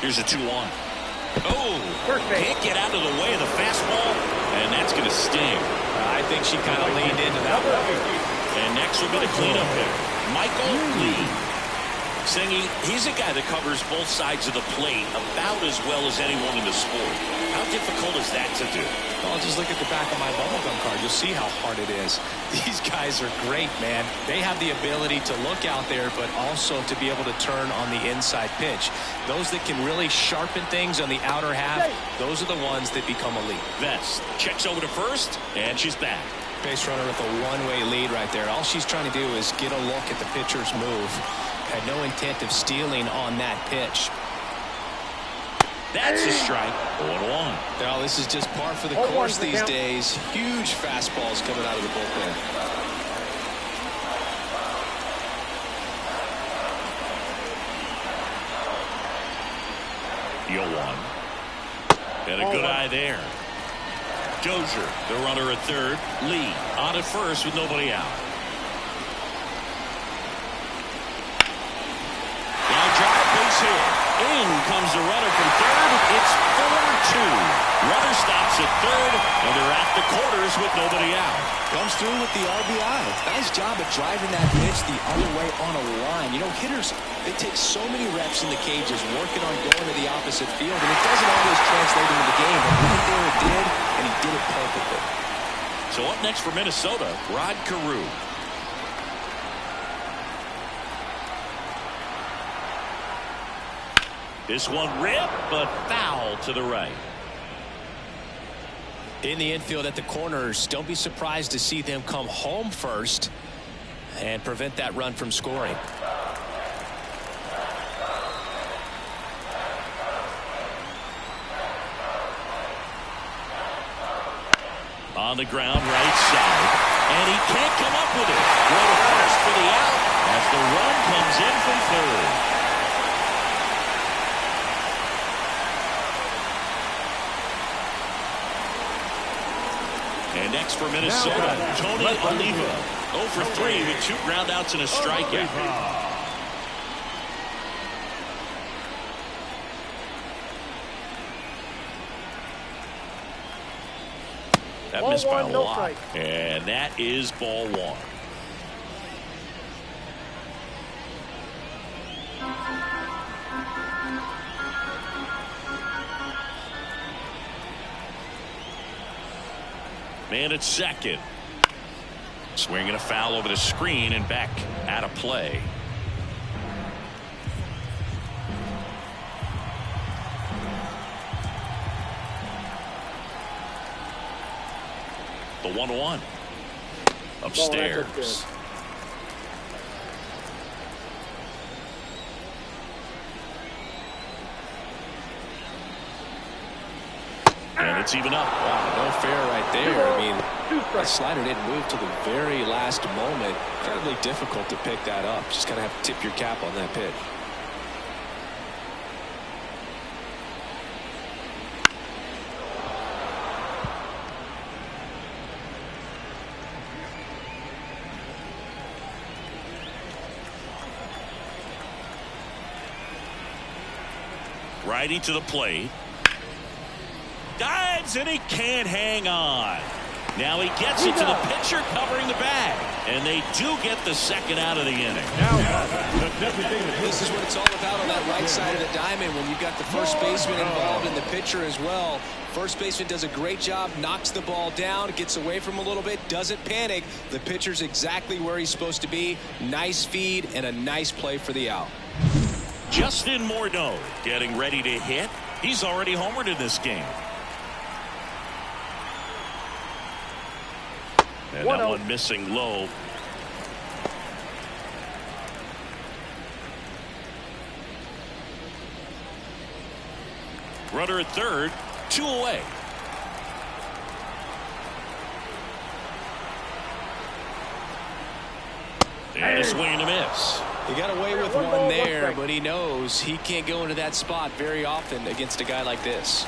Here's a 2-1. Oh, can't get out of the way of the fastball, and that's going to sting. I think she kind of leaned into that one. And next will be the cleanup hitter, Michael Lee. Singy, he's a guy that covers both sides of the plate about as well as anyone in the sport. How difficult is that to do? Well, just look at the back of my bubblegum card. You'll see how hard it is. These guys are great, man. They have the ability to look out there, but also to be able to turn on the inside pitch. Those that can really sharpen things on the outer half, those are the ones that become elite. Vest checks over to first, and she's back. Base runner with a one-way lead right there. All she's trying to do is get a look at the pitcher's move. Had no intent of stealing on that pitch. That's a strike. 0-1. Now this is just par for the course these days. Huge fastballs coming out of the bullpen. Yoan. And a good eye there. Dozier, the runner at third. Lee on at first with nobody out. Now drive base hit. In comes the runner from third. It's 4-2. Runner stops at third, and they're at the quarters with nobody out. Comes through with the RBI. Nice job of driving that pitch the other way on a line. You know, hitters, they take so many reps in the cages working on going to the opposite field, and it doesn't always translate into the game. But right there it did, and he did it perfectly. So up next for Minnesota, Rod Carew. This one ripped, but foul to the right. In the infield at the corners, don't be surprised to see them come home first and prevent that run from scoring. On the ground, right side. And he can't come up with it. Go to first for the out as the run comes in from third. And next for Minnesota, Tony Oliva. 0 for 3 with 2 groundouts and a strikeout. That missed by a lot. And that is ball 1. Man at second. Swinging a foul over the screen and back out of play. The 1-1. Upstairs. And it's even up. Wow, no fair right there. I mean, that slider didn't move till the very last moment. Incredibly difficult to pick that up. Just kind of have to tip your cap on that pitch. Righty to the plate. Dives, and he can't hang on. Now he gets it to the pitcher covering the bag. And they do get the second out of the inning. This is what it's all about on that right side of the diamond when you've got the first baseman involved and the pitcher as well. First baseman does a great job, knocks the ball down, gets away from a little bit, doesn't panic. The pitcher's exactly where he's supposed to be. Nice feed and a nice play for the out. Justin Morneau getting ready to hit. He's already homered in this game. And that one missing low. Runner at third, 2 away. And a swing and a miss. He got away with one there, but he knows he can't go into that spot very often against a guy like this.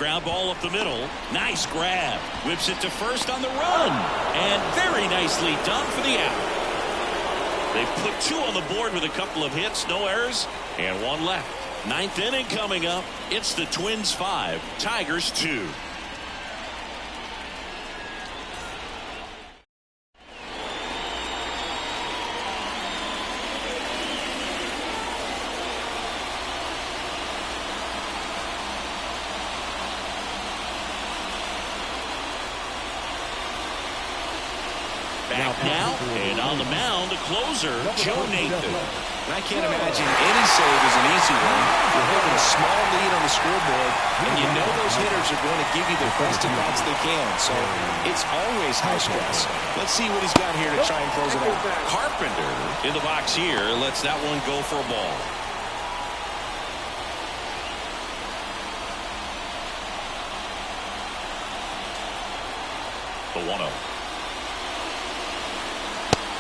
ground ball up the middle. Nice grab. Whips it to first on the run. And very nicely done for the out. They put 2 on the board with a couple of hits, no errors, and 1 left. 9th inning coming up. It's the Twins 5, Tigers 2. Back now, and on the mound, the closer, Joe Nathan. And I can't imagine any save is an easy one. You're holding a small lead on the scoreboard, and you know those hitters are going to give you the best at bats they can. So it's always high stress. Let's see what he's got here to try and close it out. Carpenter in the box here lets that one go for a ball. The 1-0.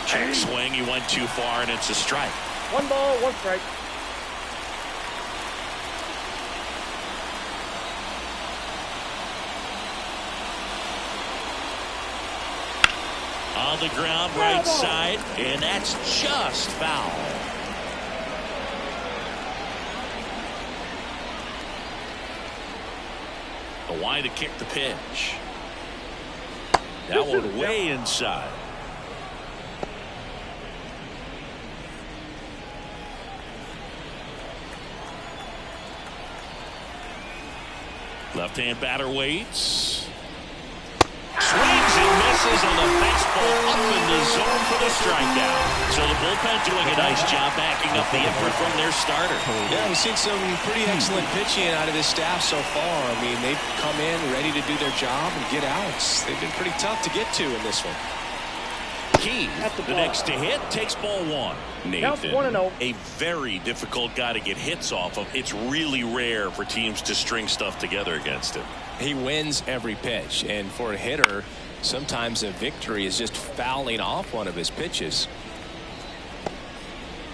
Check swing, he went too far, and it's a strike. 1 ball, 1 strike. On the ground, right side, and that's just foul. The wide to kick the pitch. That one way inside. Left-hand batter waits. Swings and misses on the fastball up in the zone for the strikeout. So the bullpen doing a nice job backing up the effort from their starter. Yeah, we've seen some pretty excellent pitching out of this staff so far. I mean, they've come in ready to do their job and get outs. They've been pretty tough to get to in this one. Keith, the next to hit, takes ball 1. Nathan, 1-0. a very difficult guy to get hits off of. It's really rare for teams to string stuff together against him. He wins every pitch, and for a hitter, sometimes a victory is just fouling off one of his pitches.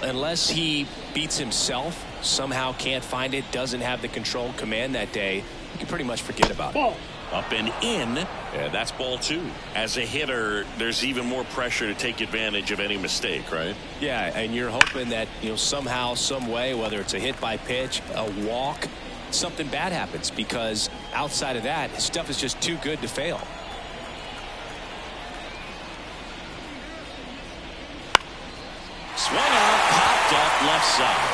Unless he beats himself, somehow can't find it, doesn't have the control command that day, you can pretty much forget about it. Up and in, yeah, that's ball 2. As a hitter, there's even more pressure to take advantage of any mistake, right? Yeah, and you're hoping that, somehow, some way, whether it's a hit by pitch, a walk, something bad happens, because outside of that, his stuff is just too good to fail. Swung on, popped up left side.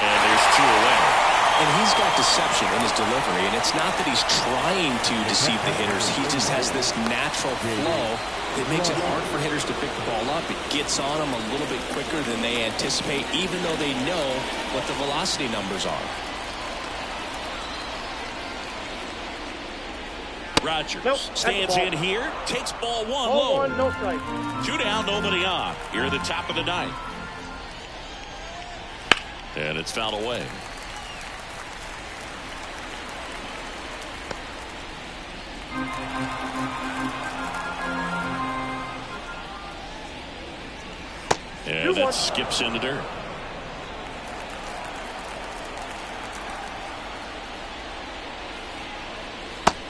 And there's 2 away. And he's got deception in his delivery, and it's not that he's trying to deceive the hitters. He just has this natural flow that makes it hard for hitters to pick the ball up. It gets on them a little bit quicker than they anticipate, even though they know what the velocity numbers are. Rogers stands in here, takes ball 1 low. 1, no strike. 2 down, nobody on. Here at the top of the 9th. And it's fouled away. And that skips in the dirt.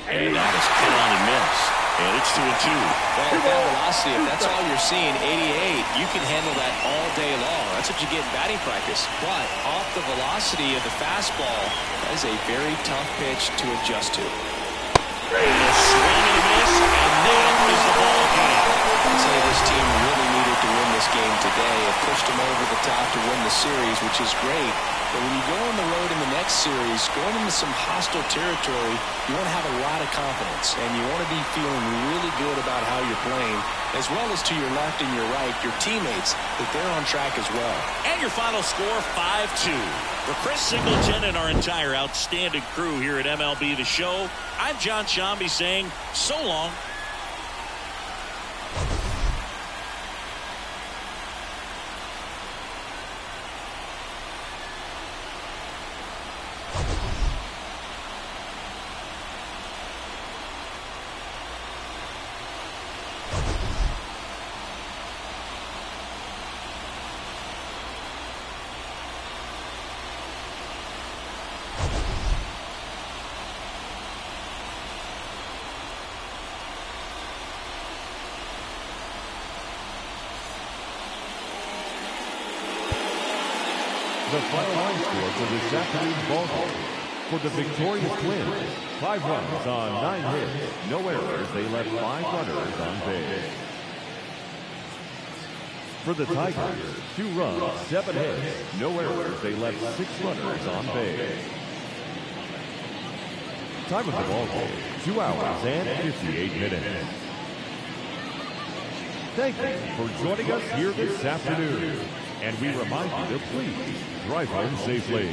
And that is put on and missed. And it's 2-2. Well, at that velocity, if that's all you're seeing, 88, you can handle that all day long. That's what you get in batting practice. But off the velocity of the fastball, that is a very tough pitch to adjust to. And a swing and a miss, and that is the ball game. I'd say this team really needed to win this game today. It pushed them over the top to win the series, which is great. But when you go on the road in the next series, going into some hostile territory, you want to have a lot of confidence, and you want to be feeling really good about how you're playing, as well as to your left and your right, your teammates, that they're on track as well. And your final score, 5-2. For Chris Singleton and our entire outstanding crew here at MLB The Show, I'm John Shambi saying so long. The final line score for this afternoon's ball game. For the victorious Twins, 5 runs on 9 hits, no errors. They left 5 runners on base. For the Tigers, 2 runs, 7 hits, no errors. They left 6 runners on base. Time of the ball game, 2 hours and 58 minutes. Thank you for joining us here this afternoon. And we remind you to please drive home safely.